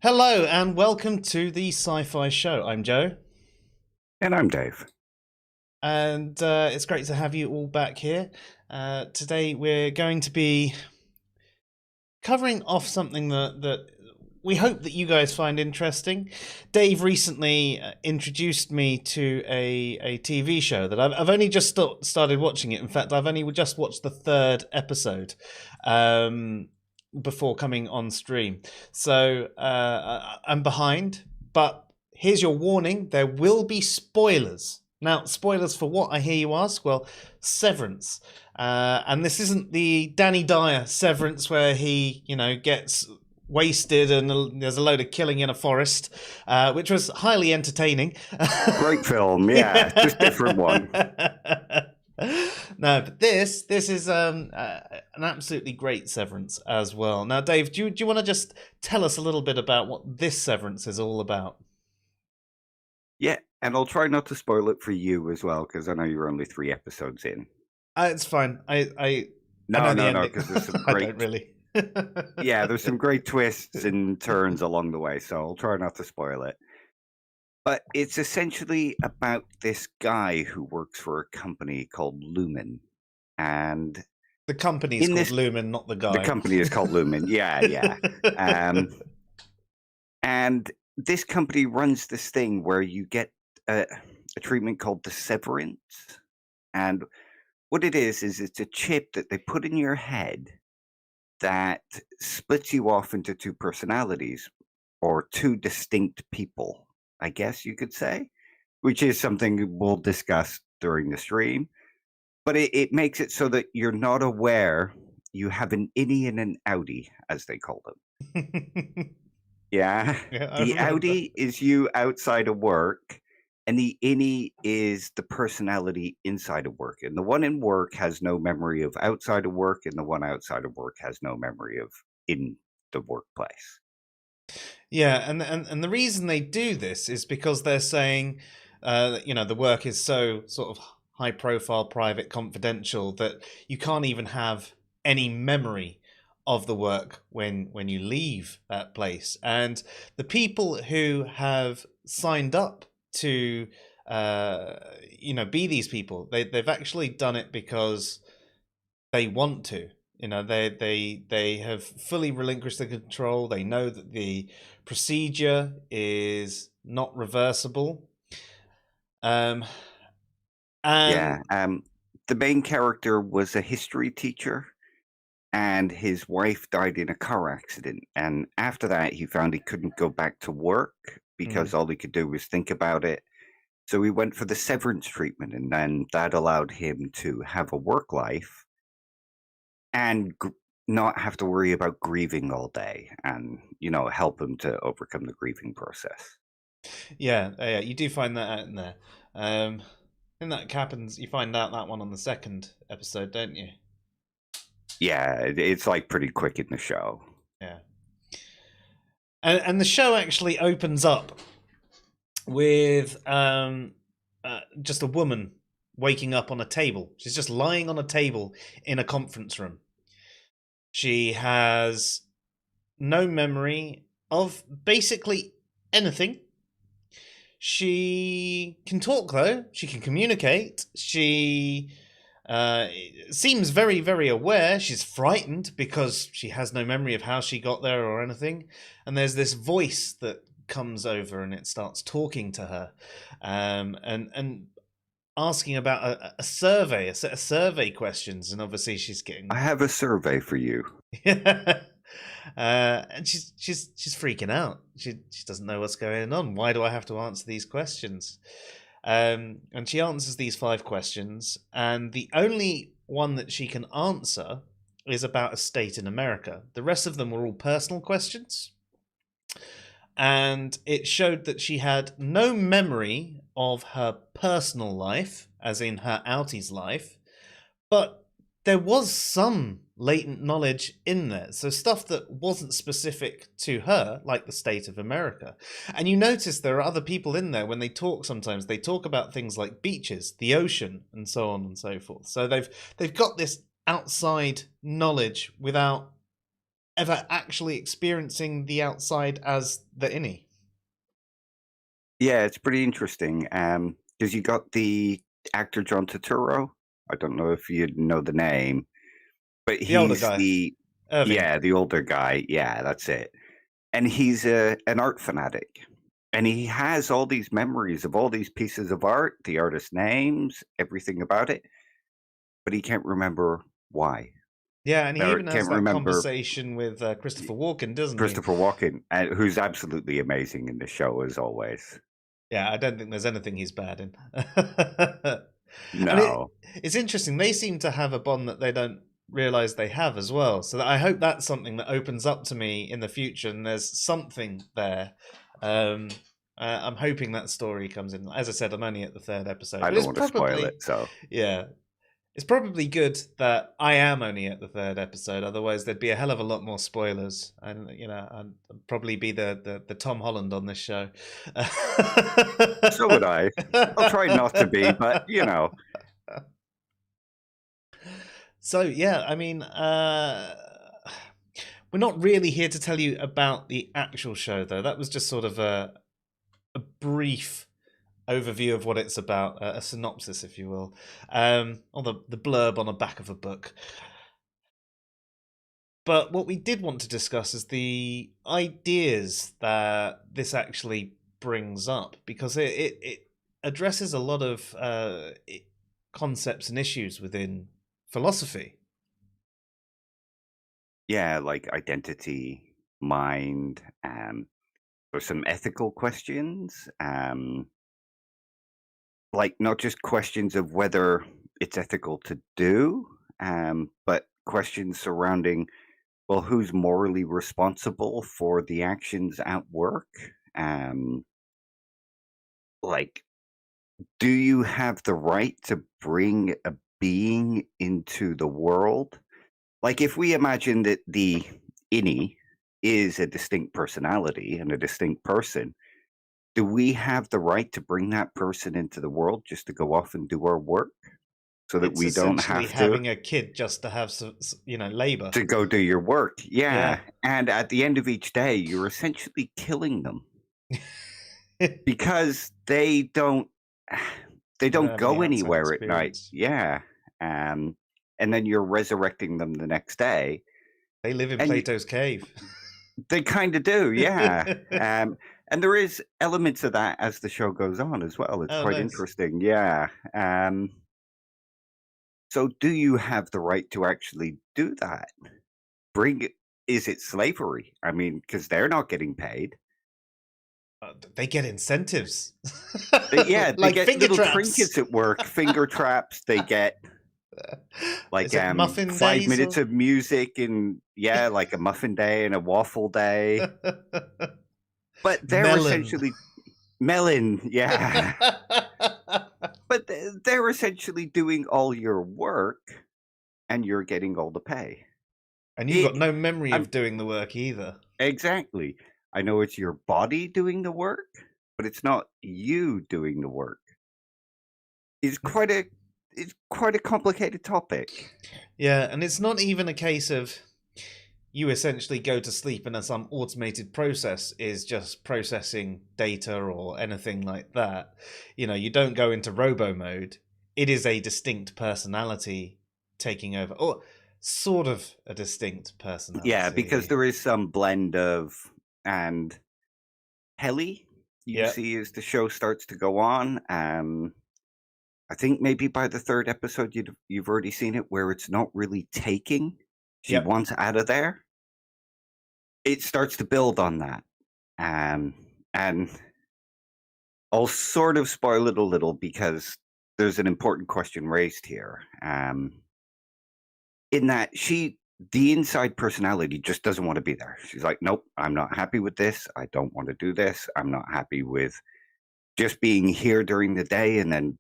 Hello and welcome to the Sci-Fi Show. I'm Joe, And I'm Dave. and it's great to have you all back here. Today we're going to be covering off something that we hope that you guys find interesting. Dave recently introduced me to a TV show that I've only just started watching it. In fact, I've only just watched the third episode. Before coming on stream. So I'm behind, but here's your warning. There will be spoilers. Now, spoilers for what, I hear you ask? Well, Severance. And this isn't the Danny Dyer Severance where he, gets wasted and there's a load of killing in a forest, which was highly entertaining. Great film, yeah, just different one. No, but this is an absolutely great Severance as well. Now, Dave, do you want to just tell us a little bit about what this Severance is all about? Yeah, and I'll try not to spoil it for you as well, because I know you're only 3 episodes in. It's fine. I No, know the because there's some I great. don't really. Yeah, there's some great twists and turns along the way, so I'll try not to spoil it. But it's essentially about this guy who works for a company called Lumen, and The company's in called this, Lumen, not the guy. the company is called Lumen. Yeah. And this company runs this thing where you get a treatment called the Severance. And what it is it's a chip that they put in your head that splits you off into 2 personalities or 2 distinct people, I guess you could say, which is something we'll discuss during the stream. But it makes it so that you're not aware you have an innie and an outie, as they call them. Yeah. Yeah, I The remember. outie is you outside of work, and the innie is the personality inside of work. And the one in work has no memory of outside of work, and the one outside of work has no memory of in the workplace. Yeah, and the reason they do this is because they're saying, the work is so sort of high profile, private, confidential that you can't even have any memory of the work when you leave that place. And the people who have signed up to, be these people, they've actually done it because they want to. They have fully relinquished the control. They know that the procedure is not reversible. And Yeah. The main character was a history teacher, and his wife died in a car accident. And after that, he found he couldn't go back to work because all he could do was think about it. So he went for the severance treatment, and then that allowed him to have a work life and not have to worry about grieving all day, and help him to overcome the grieving process. yeah, you do find that out in there. And that happens. You find out that one on the second episode, don't you? Yeah, it's like pretty quick in the show. Yeah. And the show actually opens up with just a woman waking up on a table. She's just lying on a table in a conference room. She has no memory of basically anything. She can talk, though. She can communicate. She seems very, very aware. She's frightened because she has no memory of how she got there or anything. And there's this voice that comes over and it starts talking to her, and asking about a survey, a set of survey questions. And obviously, she's getting. I have a survey for you. And she's freaking out. She doesn't know what's going on. Why do I have to answer these questions? And she answers these 5 questions, and the only one that she can answer is about a state in America. The rest of them were all personal questions, and it showed that she had no memory of her personal life, as in her outie's life, but there was some latent knowledge in there. So stuff that wasn't specific to her, like the state of America. And you notice there are other people in there when they talk sometimes. They talk about things like beaches, the ocean, and so on and so forth. So they've got this outside knowledge without ever actually experiencing the outside as the innie. Yeah, it's pretty interesting. Because you got the actor John Turturro. I don't know if you know the name, but The older he's guy, Irving. the older guy. Yeah, that's it. And he's an art fanatic. And he has all these memories of all these pieces of art, the artist's names, everything about it, but he can't remember why. Yeah, and he Or even has can't that remember conversation with Christopher Walken, doesn't he? Christopher Walken, who's absolutely amazing in the show as always. Yeah, I don't think there's anything he's bad in. And No. it's interesting. They seem to have a bond that they don't realize they have as well. So I hope that's something that opens up to me in the future, and there's something there. Um, I'm hoping that story comes in. As I said, I'm only at the third episode, I but don't it's want to spoil it, probably, so yeah, it's probably good that I am only at the third episode. Otherwise, there'd be a hell of a lot more spoilers, and I'd probably be the Tom Holland on this show. so would I. I'll try not to be, but So yeah, I mean, we're not really here to tell you about the actual show, though. That was just sort of a brief overview of what it's about, a synopsis, if you will, or the blurb on the back of a book. But what we did want to discuss is the ideas that this actually brings up, because it addresses a lot of concepts and issues within philosophy. yeah, like identity, mind, or some ethical questions, like not just questions of whether it's ethical to do, but questions surrounding, well, who's morally responsible for the actions at work? Um, like, do you have the right to bring a being into the world? Like, if we imagine that the innie is a distinct personality and a distinct person, do we have the right to bring that person into the world just to go off and do our work so that It's we don't essentially have to having a kid just to have some, labor. go do your work? Yeah. Yeah. And at the end of each day, you're essentially killing them because they They don't don't have any go outside anywhere at night. experience. Yeah. Um, and then you're resurrecting them the next day. They live in And Plato's cave. they kind of do, yeah. And there is elements of that as the show goes on as well. It's Oh, quite nice. interesting, yeah. So do you have the right to actually do that? Bring it Is it slavery? I mean, because they're not getting paid. They get incentives, Yeah, they like get finger little traps. trinkets at work, finger traps. They get like Is it muffin 5 minutes days? of music and yeah, like a muffin day and a waffle day. But they're Melon. essentially melon, yeah. But they're essentially doing all your work and you're getting all the pay. And you've got It, no memory I'm of doing the work either. exactly. I know it's your body doing the work, but it's not you doing the work. It's quite a complicated topic. Yeah, and it's not even a case of you essentially go to sleep and some automated process is just processing data or anything like that. You don't go into robo mode. It is a distinct personality taking over, or sort of a distinct Yeah, because personality. there is some blend of and Helly you Yeah, see as the show starts to go on. I think maybe by the third episode you've already seen it where it's not really taking. She yep. wants out of there. It starts to build on that. Um, and I'll sort of spoil it a little because there's an important question raised here. In that the inside personality just doesn't want to be there. She's like, nope, I'm not happy with this. I don't want to do this. I'm not happy with just being here during the day and then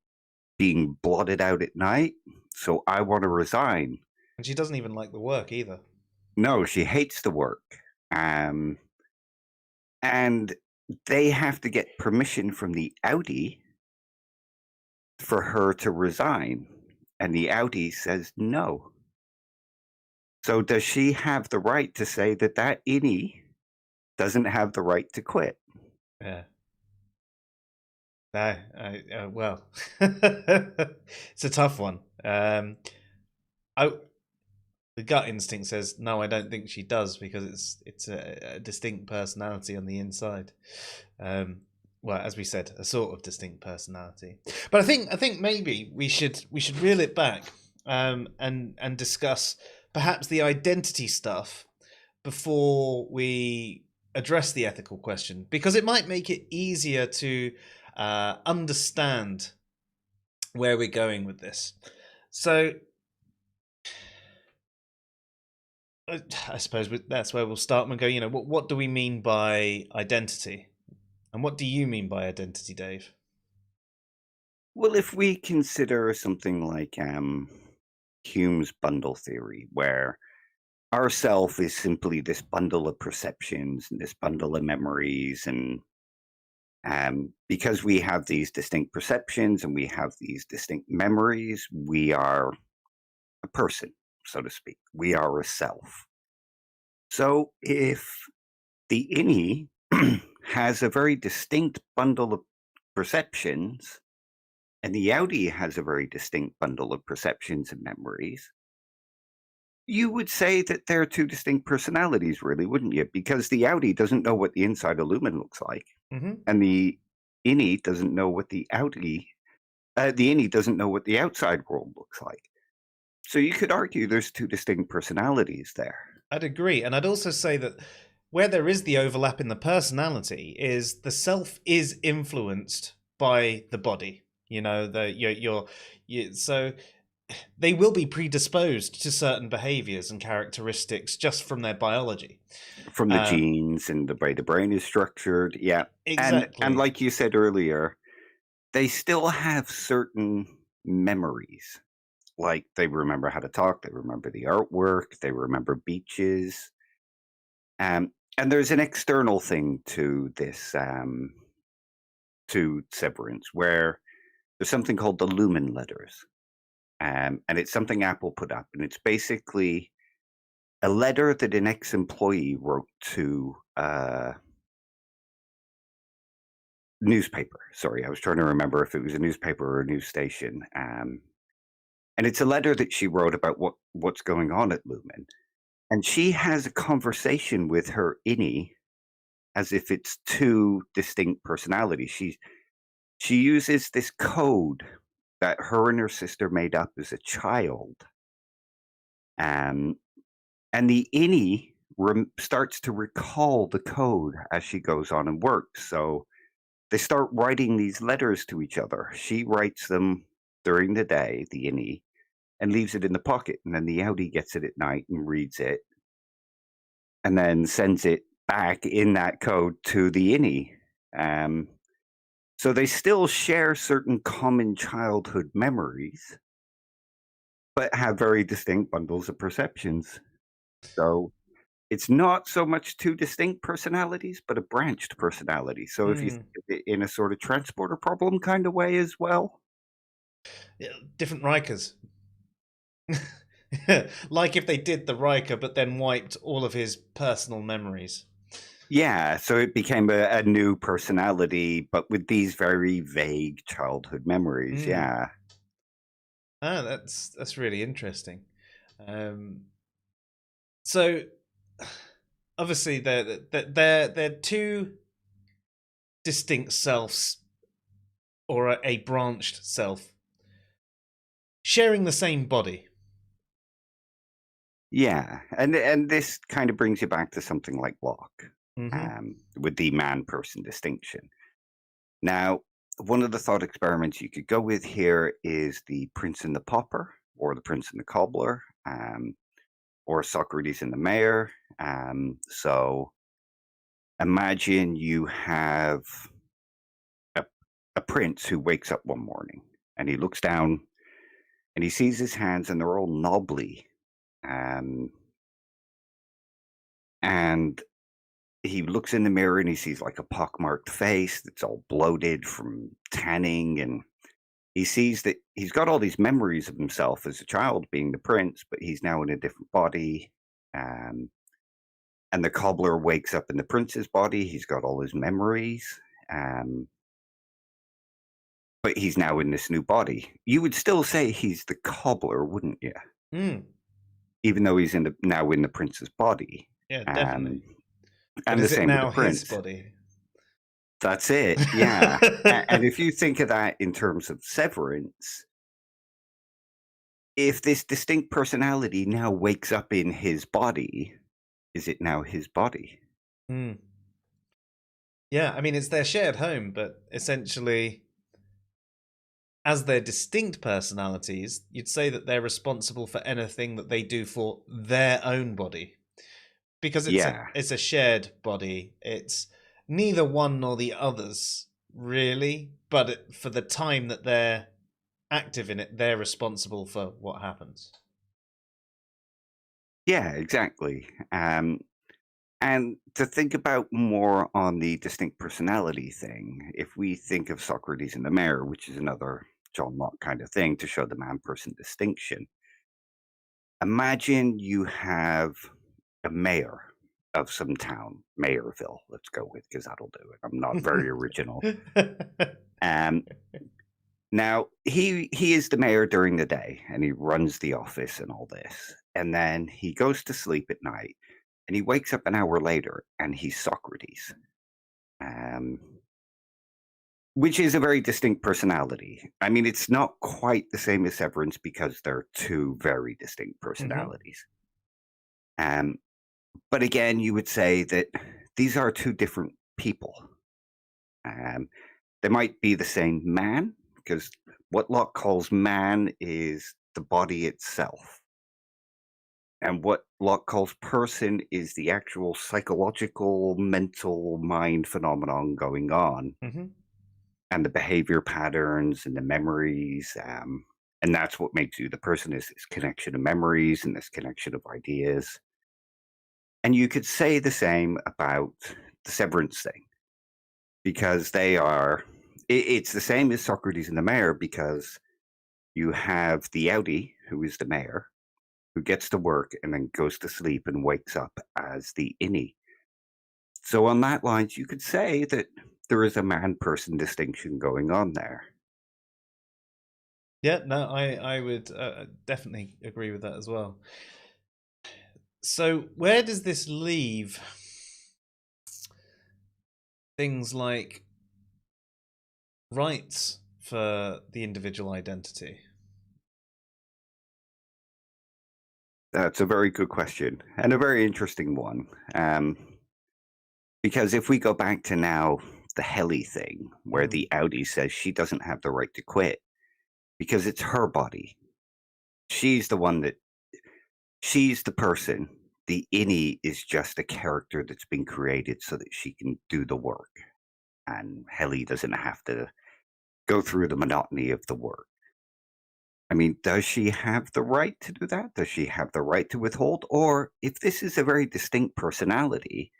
being blotted out at night. So I want to resign. And she doesn't even like the work either. No, she hates the work. Um, and they have to get permission from the Audi for her to resign. And the Audi says no. So does she have the right to say that that innie doesn't have the right to quit? Yeah. No, well, it's a tough one. I the gut instinct says no. I don't think she does because it's a distinct personality on the inside. Well, as we said, a sort of distinct personality. But I think maybe we should reel it back and discuss perhaps the identity stuff before we address the ethical question, because it might make it easier to understand where we're going with this. So I suppose that's where we'll start and go. What do we mean by identity, and what do you mean by identity, Dave? Well, if we consider something like Hume's bundle theory, where our self is simply this bundle of perceptions and this bundle of memories, and because we have these distinct perceptions and we have these distinct memories, we are a person, so to speak. We are a self. So if the innie has a very distinct bundle of perceptions, and the outie has a very distinct bundle of perceptions and memories, you would say that they're two distinct personalities, really, wouldn't you? Because the outie doesn't know what the inside of Lumen looks like, Mm-hmm. and the innie doesn't know what the innie doesn't know what the outside world looks like. So you could argue there's two distinct personalities there. I'd agree, and I'd also say that where there is the overlap in the personality is the self is influenced by the body. So they will be predisposed to certain behaviors and characteristics just from their biology. From the Um, genes and the way the brain is structured, yeah. And exactly. like you said earlier, they still have certain memories. Like they remember how to talk, they remember the artwork, they remember beaches. And there's an external thing to this, to Severance, where there's something called the Lumen letters. And it's something Apple put up, and it's basically a letter that an ex-employee wrote to a newspaper. Sorry, I was trying to remember if it was a newspaper or a news station. And it's a letter that she wrote about what's going on at Lumen. And she has a conversation with her innie as if it's two distinct personalities. She uses this code that her and her sister made up as a child. Um, and the innie starts to recall the code as she goes on and works. So they start writing these letters to each other. She writes them during the day, the innie, and leaves it in the pocket. And then the outie gets it at night and reads it and then sends it back in that code to the innie. Um, so they still share certain common childhood memories, but have very distinct bundles of perceptions. So it's not so much two distinct personalities, but a branched personality. So if you think Mm. of it in a sort of transporter problem kind of way as well. Yeah, different Rikers. Like if they did the Riker but then wiped all of his personal memories. Yeah, so it became a new personality, but with these very vague childhood memories. Mm. Yeah. That's really interesting. Um, so obviously they're two distinct selves, or a branched self sharing the same body. Yeah, and this kind of brings you back to something like Locke, Mm-hmm. with the man-person distinction. Now, one of the thought experiments you could go with here is the Prince and the Pauper, or the Prince and the Cobbler, or Socrates and the Mayor. So imagine you have a, a prince who wakes up one morning and he looks down and he sees his hands and they're all knobbly. Um, and he looks in the mirror and he sees like a pockmarked face that's all bloated from tanning. And He sees that he's got all these memories of himself as a child being the prince, but he's now in a different body. Um, and the cobbler wakes up in the prince's body. He's got all his memories, um, but he's now in this new body. You would still say he's the cobbler, wouldn't you? Mm. Even though he's now in the prince's body. Yeah, definitely. Um, But and the is it same with the now his prince. body? That's it. Yeah. And if you think of that in terms of Severance, if this distinct personality now wakes up in his body, is it now his body? Mm. Yeah, I mean, it's their shared home, but essentially, as their distinct personalities, you'd say that they're responsible for anything that they do for their own body. Because Yeah. it's a shared body. It's neither one nor the others, really, but for the time that they're active in it, they're responsible for what happens. Yeah, exactly. And to think about more on the distinct personality thing, if we think of Socrates and the mayor, which is another John Locke kind of thing to show the man person distinction, imagine you have a mayor of some town, Mayorville, let's go with, because that'll do it. I'm not very original. Um, Now he is the mayor during the day, and he runs the office and all this, and then he goes to sleep at night, and he wakes up an hour later, and he's Socrates, um, which is a very distinct personality. I mean, it's not quite the same as Severance because they're two very distinct Mhm. personalities. Um, but again, you would say that these are two different people. Um, they might be the same man, because what Locke calls man is the body itself. And what Locke calls person is the actual psychological, mental mind phenomenon going on, Mhm. and the behavior patterns and the memories. And that's what makes you the person, is this connection of memories and this connection of ideas. And you could say the same about the severance thing, because it's the same as Socrates and the mayor, because you have the outie, who is the mayor, who gets to work and then goes to sleep and wakes up as the innie. So on that lines, you could say that there is a man-person distinction going on there. Yeah, no, I would definitely agree with that as well. So, where does this leave things like rights for the individual identity? That's a very good question and a very interesting one. Because if we go back to now the Helly thing, where Mm. the Audi says she doesn't have the right to quit because it's her body. She's the one that she's the person. The innie is just a character that's been created so that she can do the work. And Helly doesn't have to go through the monotony of the work. I mean, does she have the right to do that? Does she have the right to withhold? Or if this is a very distinct personality,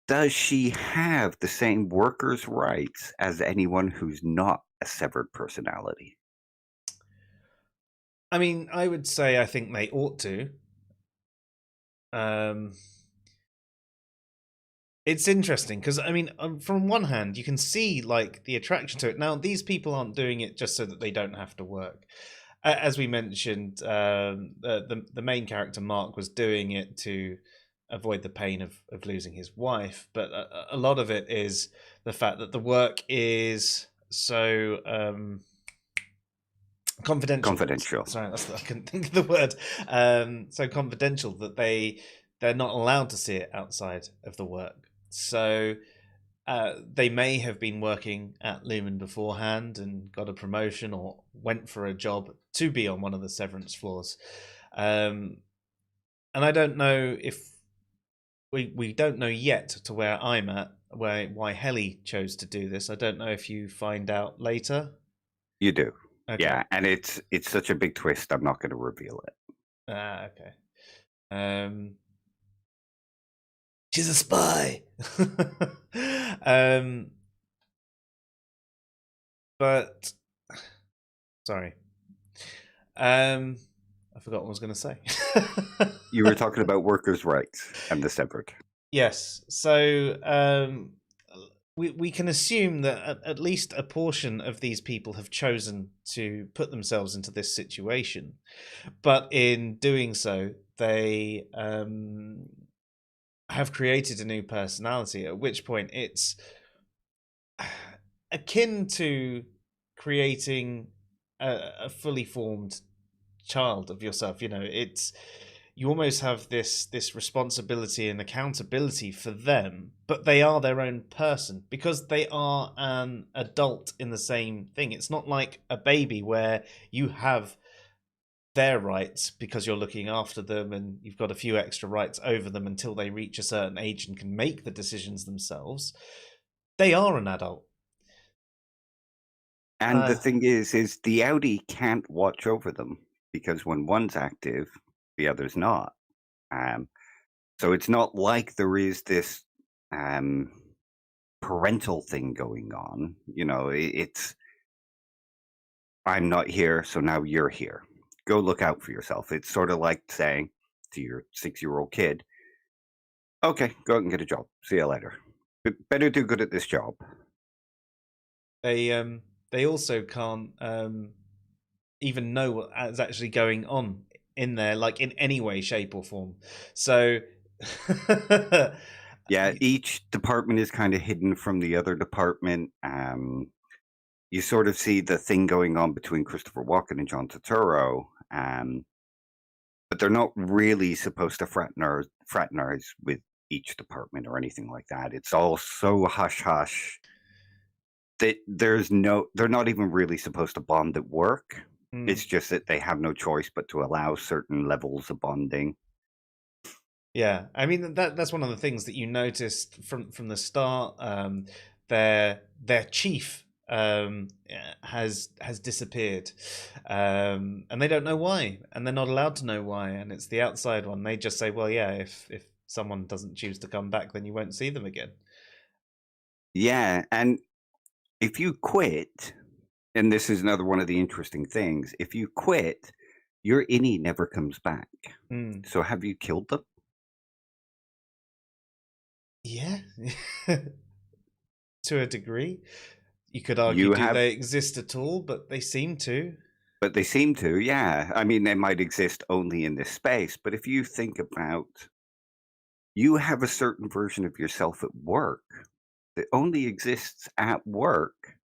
does she have the same workers' rights as anyone who's not a severed personality? I mean, I would say I think they ought to. Um, it's interesting because I mean, from one hand, you can see like the attraction to it. Now, these people aren't doing it just so that they don't have to work. As we mentioned, the main character Mark was doing it to avoid the pain of losing his wife, but a lot of it is the fact that the work is so confidential. Confidential. Sorry, I couldn't think of the word. So confidential that they're not allowed to see it outside of the work. So they may have been working at Lumen beforehand and got a promotion or went for a job to be on one of the severance floors. And I don't know if we don't know yet to where I'm at, why Helly chose to do this. I don't know if you find out later. You do. Okay. Yeah, and it's such a big twist, I'm not going to reveal it. Okay. Um, she's a spy. um, but Sorry. I forgot what I was going to say. You were talking about workers' rights and the severed. Yes. So we can assume that at least a portion of these people have chosen to put themselves into this situation, but in doing so, they have created a new personality. At which point, it's akin to creating a fully formed child of yourself. You know, it's you almost have this responsibility and accountability for them, but they are their own person because they are an adult in the same thing. It's not like a baby where you have their rights because you're looking after them and you've got a few extra rights over them until they reach a certain age and can make the decisions themselves. They are an adult. And the thing is the Audi can't watch over them because when one's active, the other's not. So it's not like there is this parental thing going on. You know, it's I'm not here, so now you're here. Go look out for yourself. It's sort of like saying to your 6-year-old kid, okay, go out and get a job. See you later. But better do good at this job. They also can't even know what is actually going on in there, like in any way, shape, or form. So yeah, each department is kind of hidden from the other department. You sort of see the thing going on between Christopher Walken and John Turturro, but they're not really supposed to fraternize with each department or anything like that. It's all so hush hush that they're not even really supposed to bond at work. It's just that they have no choice but to allow certain levels of bonding. Yeah, I mean that's one of the things that you noticed from the start. Their chief has disappeared, and they don't know why, and they're not allowed to know why. And it's the outside one. They just say, "Well, yeah, if someone doesn't choose to come back, then you won't see them again." Yeah, and if you quit, and this is another one of the interesting things, if you quit, your innie never comes back. So have you killed them? Yeah, to a degree. You could argue, do they exist at all? But they seem to. But they seem to, yeah. I mean, they might exist only in this space, but if you think about, you have a certain version of yourself at work that only exists at work,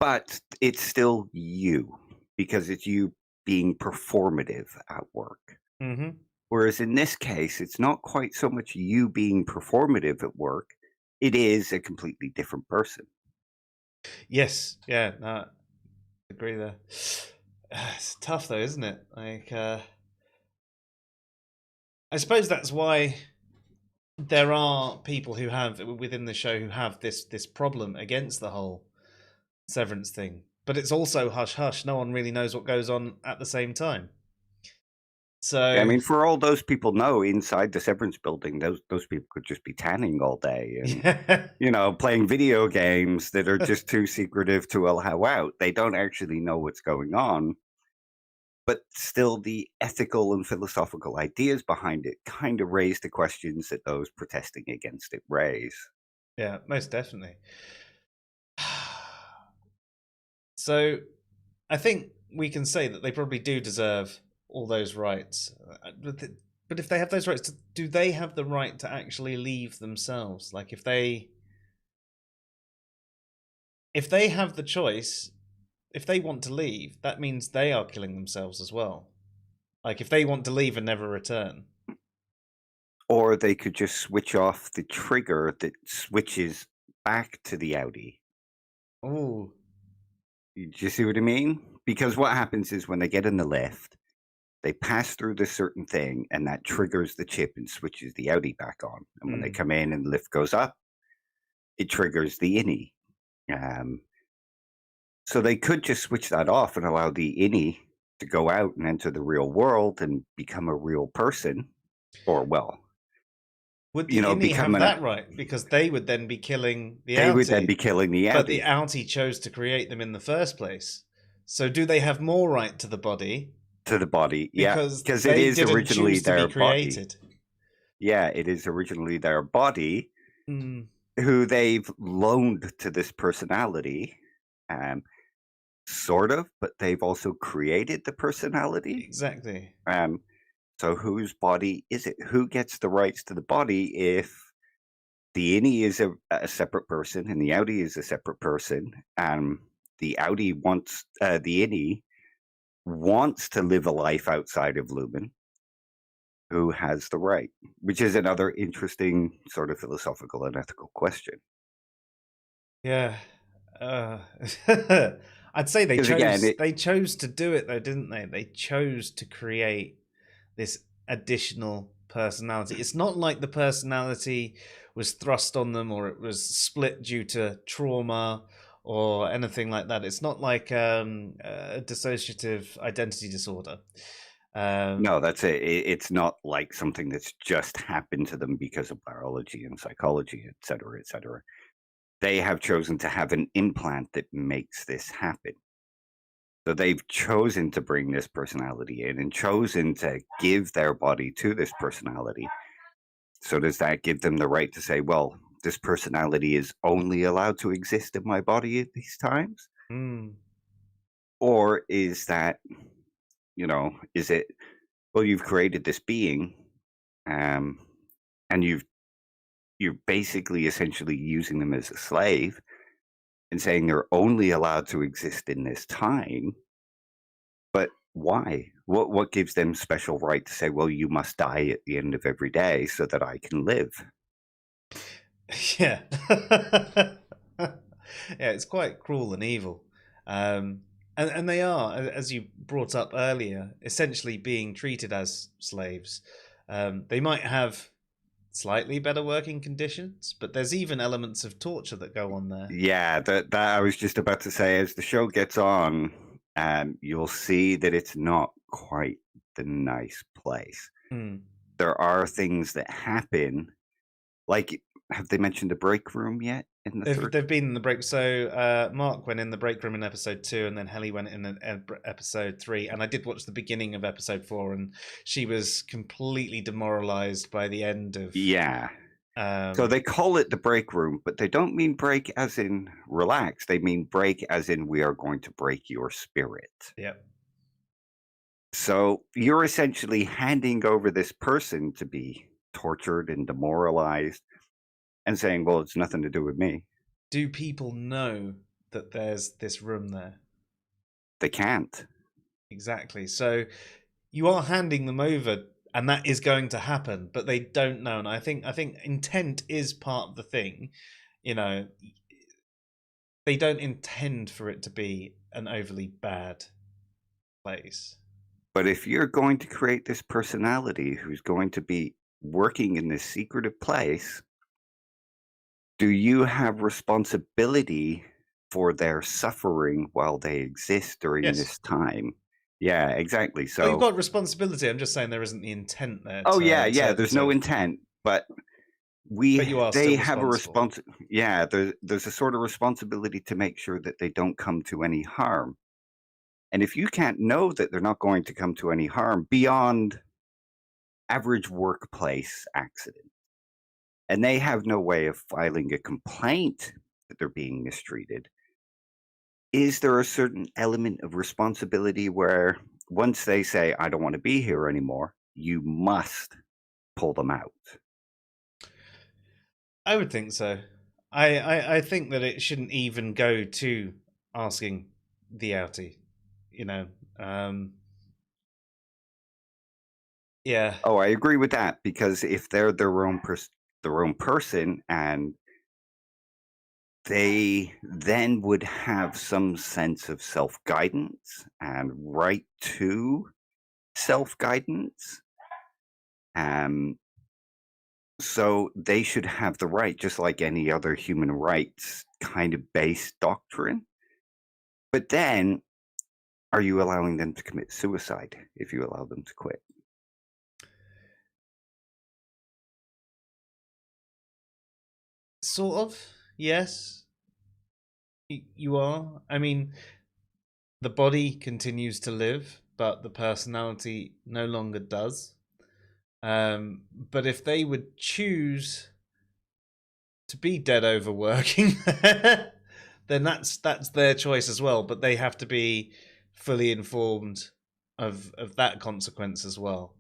but it's still you because it's you being performative at work. Mm-hmm. Whereas in this case, it's not quite so much you being performative at work, it is a completely different person. Yes, yeah, no, I agree there. It's tough though, isn't it? Like, I suppose that's why there are people who have within the show who have this problem against the whole Severance thing. But it's also hush hush. No one really knows what goes on at the same time. Yeah, I So mean, for all those people know, inside the Severance building, those people could just be tanning all day and yeah. playing video games that are just too secretive to allow out. They don't actually know what's going on. But still, the ethical and philosophical ideas behind it kind of raise the questions that those protesting against it raise. Yeah, most definitely. So I think we can say that they probably do deserve all those rights. But if they have those rights, do they have the right to actually leave themselves? Like if they have the choice, if they want to leave, that means they are killing themselves as well. Like if they want to leave and never return. Or they could just switch off the trigger that switches back to the Audi. Oh. Do you see what I mean? Because what happens is when they get in the lift, they pass through this certain thing, and that triggers the chip and switches the Audi back on. And when they come in and the lift goes up, it triggers the innie. So they could just switch that off and allow the innie to go out and enter the real world and become a real person. Or, well, Would the innie become have that right? Because they would then be killing the they would then outie. be killing the But the outie outie chose to create them in the first place. So do they have more right to the body to the body. Yeah, because because it they is didn't originally choose to be their body. created? Yeah, it is originally their body Mm, who they've loaned to this personality, sort of, but they've also created the personality. exactly. So whose body is it? Who gets the rights to the body if the innie is a separate person and the outie is a separate person? The outie wants the innie wants to live a life outside of Lumen. Who has the right? Which is another interesting sort of philosophical and ethical question. Yeah. I'd say Because again, they chose to do it though, didn't they? They chose to create this additional personality. It's not like the personality was thrust on them or it was split due to trauma or anything like that. It's not like a dissociative identity disorder. no, that's it. It's not like something that's just happened to them because of biology and psychology, et cetera, et cetera. They have chosen to have an implant that makes this happen. So they've chosen to bring this personality in and chosen to give their body to this personality. So does that give them the right to say, well, this personality is only allowed to exist in my body at these times? mm, Or is that, is it, well, you've created this being, um, and you're basically essentially using them as a slave and saying they're only allowed to exist in this time. But why? What gives them special right to say, well, you must die at the end of every day so that I can live? yeah. Yeah, it's quite cruel and evil. And they are, as you brought up earlier, essentially being treated as slaves. They might have slightly better working conditions, but there's even elements of torture that go on there. Yeah, that I was just about to say, as the show gets on, you'll see that it's not quite the nice place. Mm. There are things that happen, like, have they mentioned the break room yet in the third? They've been in the break. So Mark went in the break room in episode 2, and then Helly went in episode 3. And I did watch the beginning of episode 4, and she was completely demoralized by the end of. Yeah. So they call it the break room, but they don't mean break as in relax. They mean break as in we are going to break your spirit. Yep. So you're essentially handing over this person to be tortured and demoralized and saying, well, it's nothing to do with me. Do people know that there's this room there? They can't. Exactly. So you are handing them over, and that is going to happen, but they don't know. And I think intent is part of the thing. You know, they don't intend for it to be an overly bad place. But if you're going to create this personality who's going to be working in this secretive place, do you have responsibility for their suffering while they exist during Yes. this time? Yeah, exactly. So you've So, got responsibility. I'm just saying there isn't the intent there. oh yeah, there's no intent, but But you are they still have a responsible. yeah, there's a sort of responsibility to make sure that they don't come to any harm. And if you can't know that they're not going to come to any harm beyond average workplace accident, and they have no way of filing a complaint that they're being mistreated, is there a certain element of responsibility where once they say, I don't want to be here anymore, you must pull them out? I would think so. I think that it shouldn't even go to asking the outie. You know, yeah, Oh, I agree with that, because if they're their own person, and they then would have some sense of self-guidance and right to self-guidance. Um, so they should have the right, just like any other human rights kind of based doctrine. But then, are you allowing them to commit suicide if you allow them to quit? sort of. Yes, you are. I mean, the body continues to live, but the personality no longer does. But if they would choose to be dead overworking, then that's their choice as well. But they have to be fully informed of that consequence as well.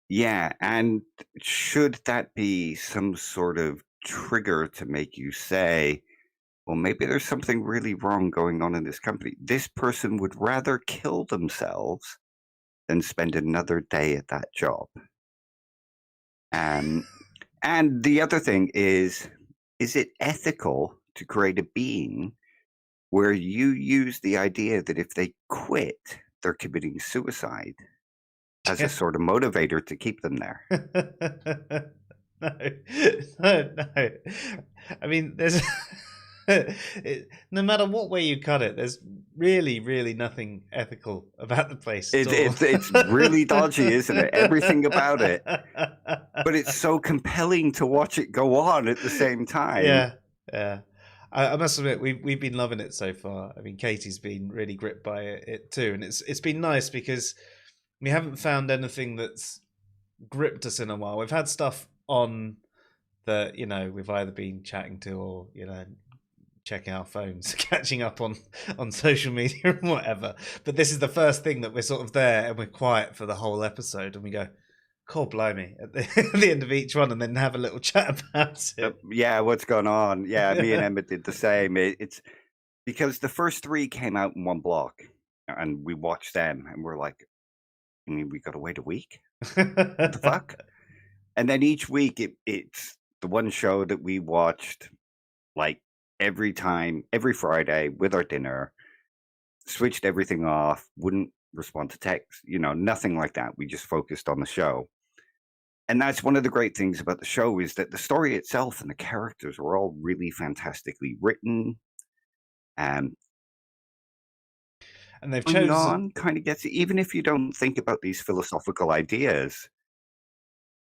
Yeah, and should that be some sort of trigger to make you say, well, maybe there's something really wrong going on in this company. This person would rather kill themselves than spend another day at that job. Um, and the other thing is it ethical to create a being where you use the idea that if they quit, they're committing suicide as a sort of motivator to keep them there? No, no. I mean, there's no matter what way you cut it, there's really nothing ethical about the place at all. It's really dodgy, isn't it? Everything about it. But it's so compelling to watch it go on at the same time. Yeah. I must admit, we've been loving it so far. I mean, Katie's been really gripped by it too, and it's been nice because we haven't found anything that's gripped us in a while. We've had stuff on that, we've either been chatting to or, checking our phones, catching up on social media and whatever. But this is the first thing that we're sort of there and we're quiet for the whole episode and we go, God blimey, at the end of each one, and then have a little chat about it. Yeah, what's going on? Yeah, me and Emma did the same. It's because the first 3 came out in one block and we watched them and we're like, I mean, we got to wait a week? What the fuck? And then each week it's the one show that we watched like every Friday with our dinner, switched everything off, wouldn't respond to text, nothing like that. We just focused on the show. And that's one of the great things about the show is that the story itself and the characters are all really fantastically written. And they've chosen kind of gets it. Even if you don't think about these philosophical ideas,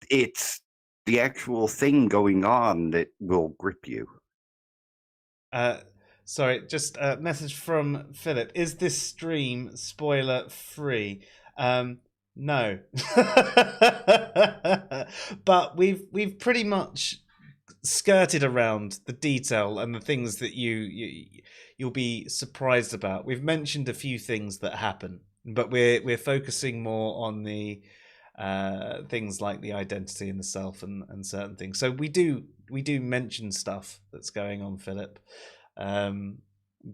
it's the actual thing going on that will grip you. Sorry, just a message from Philip. Is this stream spoiler free? No. But we've pretty much skirted around the detail and the things that you'll be surprised about. We've mentioned a few things that happen, but we're focusing more on the things like the identity and the self and certain things. So we do mention stuff that's going on, Philip.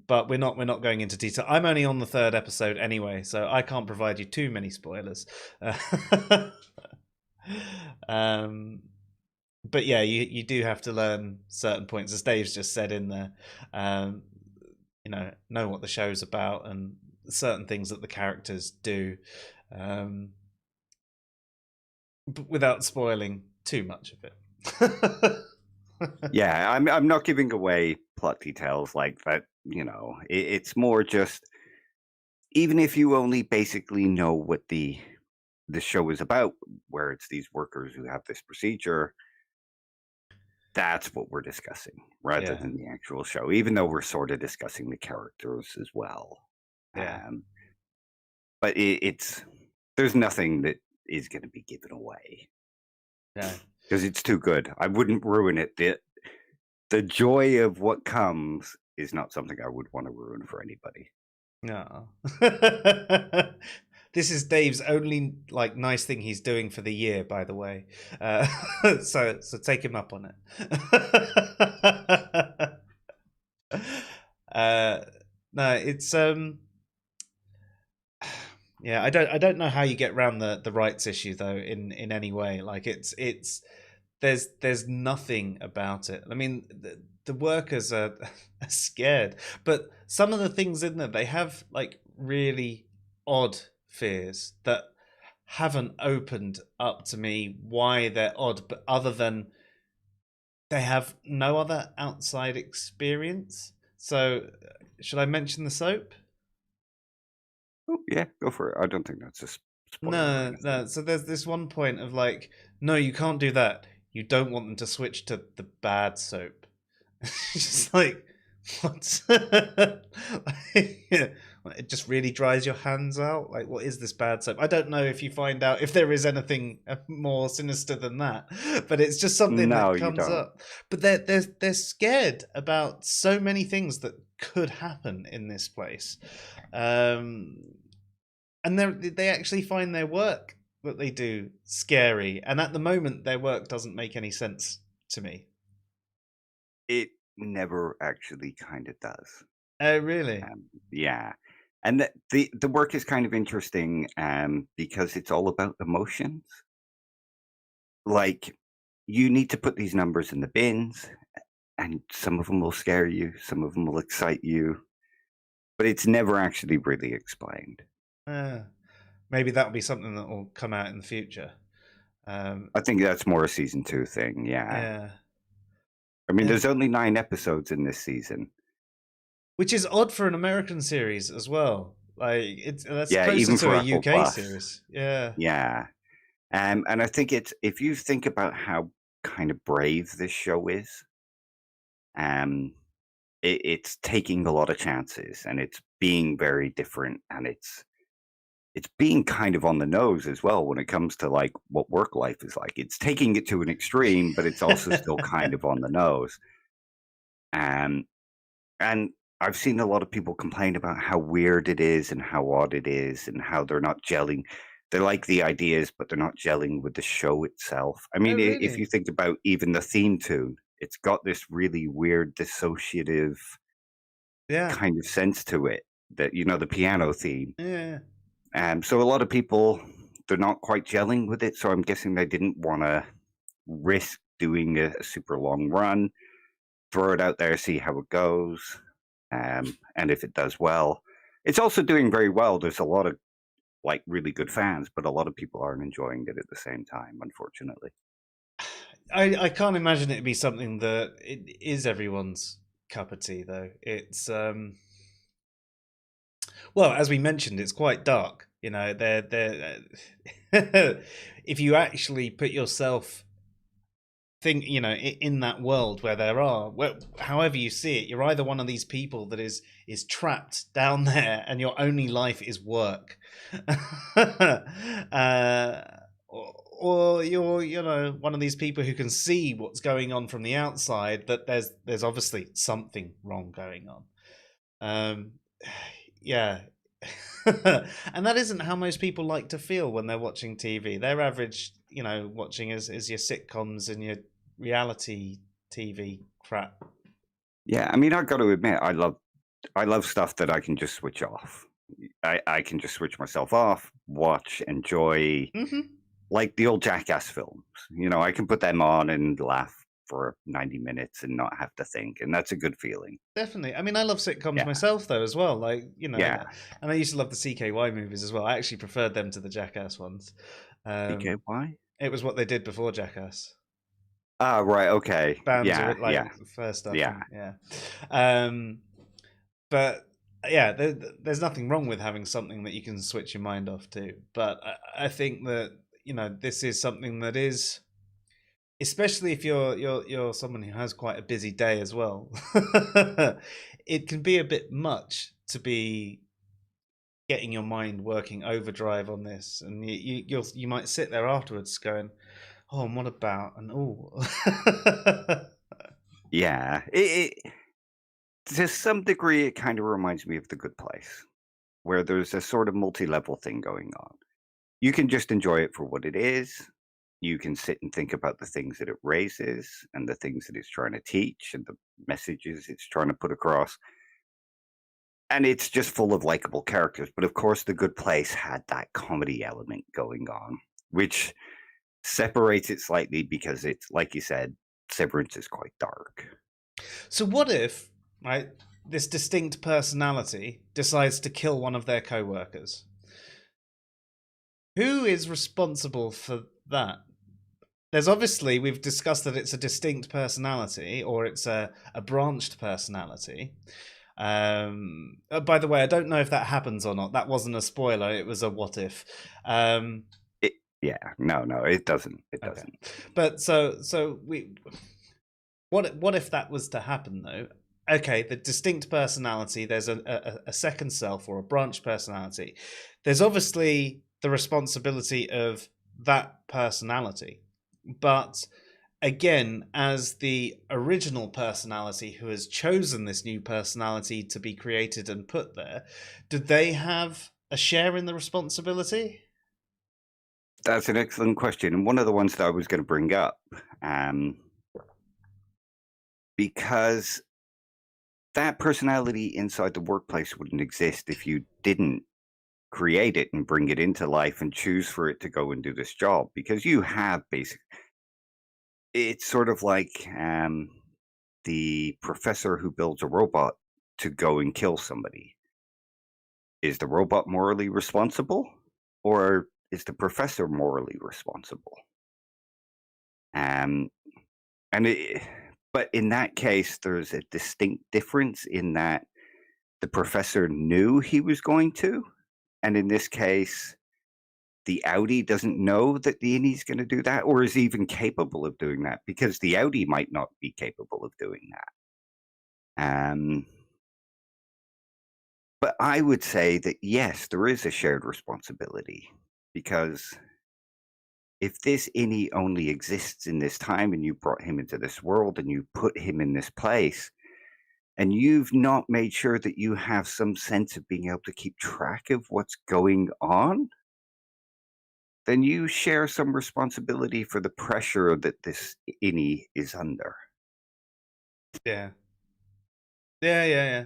But we're not going into detail. I'm only on the 3rd episode anyway, so I can't provide you too many spoilers. But yeah, you do have to learn certain points, as Dave's just said in there. Know what the show's about and certain things that the characters do, but without spoiling too much of it. Yeah, I'm not giving away plot details like that. It's more just, even if you only basically know what the show is about, where it's these workers who have this procedure, that's what we're discussing rather than the actual show, even though we're sort of discussing the characters as well. But there's nothing that is going to be given away. Yeah. Because it's too good. I wouldn't ruin it. The joy of what comes is not something I would want to ruin for anybody. No. This is Dave's only nice thing he's doing for the year, by the way. So take him up on it. No, it's yeah, I don't know how you get around the rights issue though in any way. It's there's nothing about it. I mean, the workers are scared, but some of the things in there, they have really odd fears that haven't opened up to me why they're odd, but other than they have no other outside experience. So should I mention the soap? Oh, yeah, go for it. I don't think that's a spoiler. No. So there's this one point of no, you can't do that. You don't want them to switch to the bad soap. Just like, what? It just really dries your hands out. Like, what is this bad soap? I don't know if you find out if there is anything more sinister than that, but it's just something No, that you comes don't. up. But they're scared about so many things that could happen in this place, and they actually find their work that they do scary. And at the moment, their work doesn't make any sense to me. It never actually kind of does. Oh, really? Yeah. And the work is kind of interesting because it's all about emotions. Like, you need to put these numbers in the bins, and some of them will scare you, some of them will excite you, but it's never actually really explained. Uh, Maybe that'll be something that will come out in the future. I think that's more a season 2 thing, yeah. Yeah, I mean, yeah. there's only 9 episodes in this season. Which is odd for an American series as well. Like that's Yeah, closer even to for a Apple UK Plus. series. Yeah. Yeah. And I think it's if you think about how kind of brave this show is, um, it's taking a lot of chances and it's being very different and it's being kind of on the nose as well when it comes to like what work life is like. It's taking it to an extreme, but it's also still kind of on the nose. Um, and I've seen a lot of people complain about how weird it is and how odd it is and how they're not gelling. They like the ideas, but they're not gelling with the show itself. I Oh, mean, if you really? think about even the theme tune, it's got this really weird dissociative Yeah. kind of sense to it that, the piano theme. Yeah. So a lot of people, they're not quite gelling with it. So I'm guessing they didn't want to risk doing a super long run, throw it out there, see how it goes. And if it does well, it's also doing very well. There's a lot of like really good fans, but a lot of people aren't enjoying it at the same time, unfortunately. I can't imagine it'd be something that it is everyone's cup of tea though. It's well, as we mentioned, it's quite dark. You know, they're if you actually put yourself in that world where there are however you see it, you're either one of these people that is trapped down there and your only life is work, uh, or you're one of these people who can see what's going on from the outside, that there's obviously something wrong going on. um yeah. And that isn't how most people like to feel when they're watching TV. Their average, watching is your sitcoms and your reality TV crap. Yeah, I mean, I got to admit, I love stuff that I can just switch off. I can just switch myself off, watch, enjoy, Hmm. like the old Jackass films. I can put them on and laugh for 90 minutes and not have to think, and that's a good feeling. Definitely. I mean, I love sitcoms Yeah, myself though as well. Like, yeah. and I used to love the CKY movies as well. I actually preferred them to the Jackass ones. CKY? It was what they did before Jackass. Ah, right. Okay. Bands Yeah, are like yeah, the first stuff, yeah. and yeah. Um, but yeah, there's nothing wrong with having something that you can switch your mind off to. But I think that this is something that is, especially if you're someone who has quite a busy day as well. It can be a bit much to be getting your mind working overdrive on this, and you might sit there afterwards going, "Oh, and what about?" and "Oh." Yeah. To some degree, it kind of reminds me of The Good Place, where there's a sort of multi-level thing going on. You can just enjoy it for what it is. You can sit and think about the things that it raises and the things that it's trying to teach and the messages it's trying to put across. And it's just full of likable characters. But of course, The Good Place had that comedy element going on, which separates it slightly because it's, like you said, Severance is quite dark. So what if, right, this distinct personality decides to kill one of their co-workers? Who is responsible for that? There's obviously, we've discussed that it's a distinct personality, or it's a branched personality. By the way, I don't know if that happens or not. That wasn't a spoiler. It was a what if. Yeah, no, it doesn't. It Okay, doesn't. but so we What if that was to happen though? Okay, the distinct personality, there's a second self or a branch personality. There's obviously the responsibility of that personality. But again, as the original personality who has chosen this new personality to be created and put there, do they have a share in the responsibility? That's an excellent question, and one of the ones that I was going to bring up, because that personality inside the workplace wouldn't exist if you didn't create it and bring it into life and choose for it to go and do this job, because you have it's sort of like the professor who builds a robot to go and kill somebody. Is the robot morally responsible, or is the professor morally responsible? Um, and but in that case, there's a distinct difference in that the professor knew he was going to, and in this case, the Audi doesn't know that the innie's going to do that, or is even capable of doing that, because the Audi might not be capable of doing that. But I would say that yes, there is a shared responsibility, because if this innie only exists in this time and you brought him into this world and you put him in this place, and you've not made sure that you have some sense of being able to keep track of what's going on, then you share some responsibility for the pressure that this innie is under. Yeah. Yeah.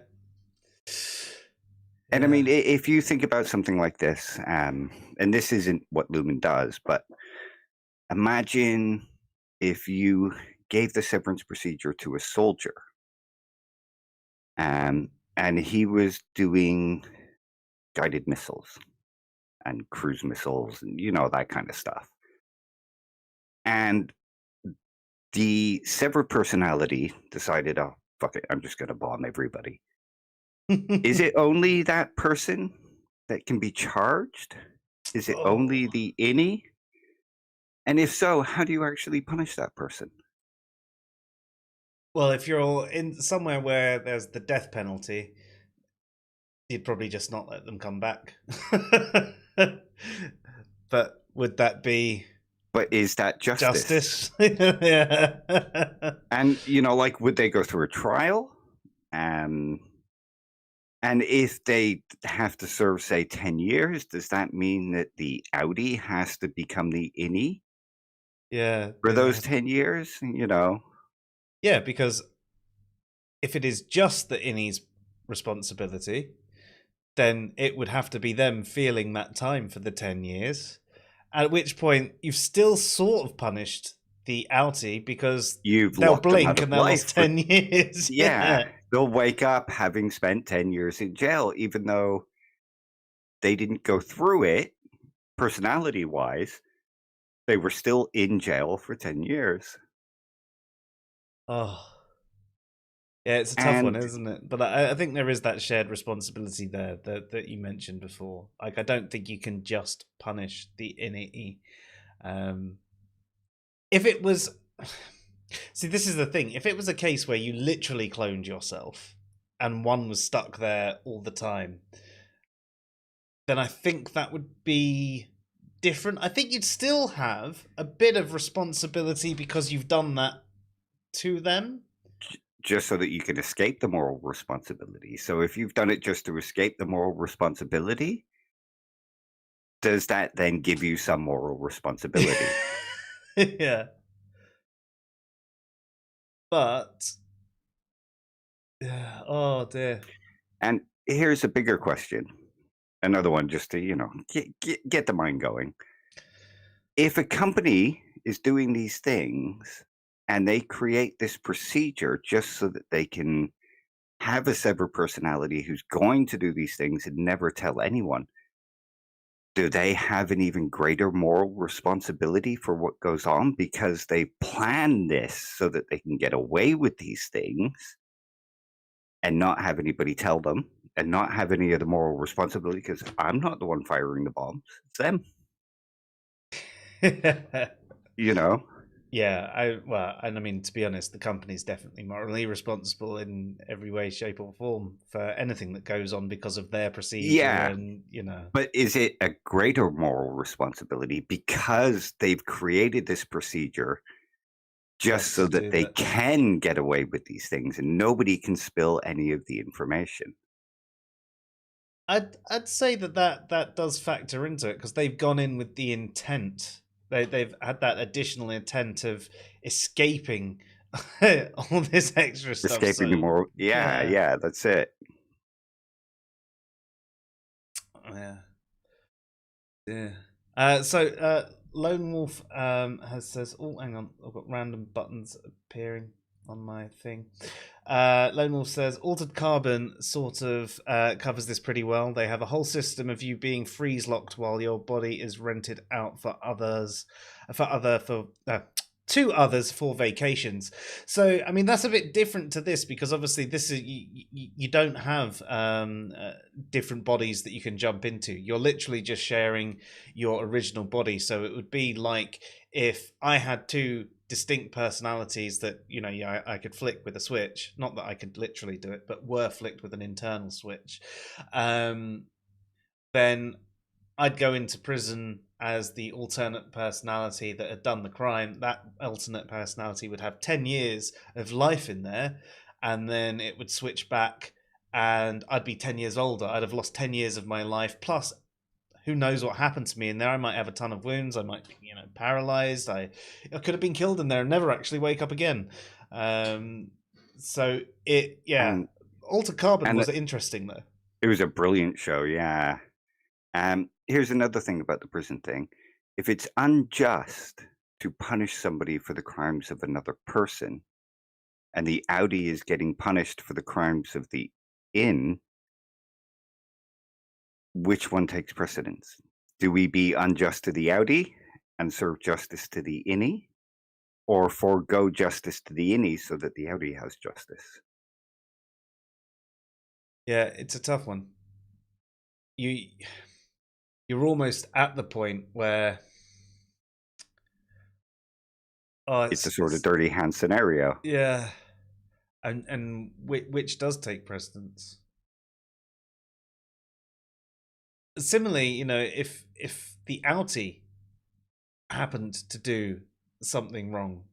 And I mean, if you think about something like this, and this isn't what Lumen does, but imagine if you gave the severance procedure to a soldier, and he was doing guided missiles and cruise missiles and that kind of stuff. And the severed personality decided, oh, fuck it, I'm just going to bomb everybody. Is it only that person that can be charged? Is it only the innie? And if so, how do you actually punish that person? Well, if you're in somewhere where there's the death penalty, you'd probably just not let them come back. But would that be... But is that justice? Yeah. And, like, would they go through a trial? And if they have to serve, say, 10 years, does that mean that the Audi has to become the innie? Yeah. For those 10 years, Yeah, because if it is just the innie's responsibility, then it would have to be them feeling that time for the 10 years. At which point, you've still sort of punished the outie, because they'll blink and they'll lost 10 years. Yeah, they'll wake up having spent 10 years in jail, even though they didn't go through it personality-wise. They were still in jail for 10 years. Oh. Yeah, it's a tough one, isn't it? But I think there is that shared responsibility there that you mentioned before. Like, I don't think you can just punish the innie. If it was... See, this is the thing. If it was a case where you literally cloned yourself and one was stuck there all the time, then I think that would be different. I think you'd still have a bit of responsibility because you've done that to them. Just so that you can escape the moral responsibility. So if you've done it just to escape the moral responsibility, does that then give you some moral responsibility? Yeah. But oh dear. And here's a bigger question. Another one, just to, get the mind going. If a company is doing these things and they create this procedure just so that they can have a severed personality who's going to do these things and never tell anyone, do they have an even greater moral responsibility for what goes on, because they plan this so that they can get away with these things and not have anybody tell them and not have any of the moral responsibility, because I'm not the one firing the bombs, it's them. I mean, to be honest, the company's definitely morally responsible in every way, shape, or form for anything that goes on because of their procedure, Yeah, and you know. but is it a greater moral responsibility because they've created this procedure just Just so to that do they that. can get away with these things and nobody can spill any of the information? I'd say that does factor into it because they've gone in with the intent. They've had that additional intent of escaping all this extra stuff. Escaping the So moral. Yeah, yeah, yeah, that's it. yeah, yeah. Lone Wolf has says, oh, hang on, I've got random buttons appearing on my thing. Lone Wolf says Altered Carbon sort of covers this pretty well. They have a whole system of you being freeze locked while your body is rented out for others, to others for vacations. So I mean that's a bit different to this because obviously this is you don't have different bodies that you can jump into. You're literally just sharing your original body. So it would be like if I had two distinct personalities that I could flick with a switch, not that I could literally do it, but were flicked with an internal switch, then I'd go into prison as the alternate personality that had done the crime. That alternate personality would have 10 years of life in there, and then it would switch back, and I'd be 10 years older. I'd have lost 10 years of my life, plus who knows what happened to me in there. I might have a ton of wounds. I might be, paralyzed. I could have been killed in there and never actually wake up again. So And Altered Carbon and was interesting though. it was a brilliant show, yeah. Here's another thing about the prison thing. If it's unjust to punish somebody for the crimes of another person, and the Audi is getting punished for the crimes of the in, which one takes precedence? Do we be unjust to the Audi and serve justice to the innie, or forego justice to the innie so that the Audi has justice? Yeah, it's a tough one. You you're almost at the point where It's a sort of dirty hand scenario. yeah, and which does take precedence. Similarly, if the outie happened to do something wrong,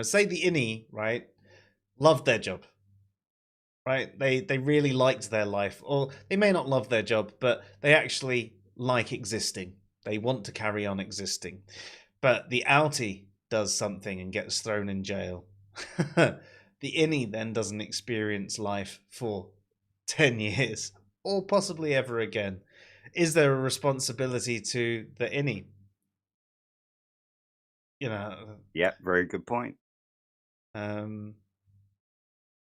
say the innie, right, loved their job, right? They really liked their life, or they may not love their job, but they actually like existing. They want to carry on existing. But the outie does something and gets thrown in jail. The innie then doesn't experience life for 10 years or possibly ever again. Is there a responsibility to the innie? You know, Yeah, very good point. um,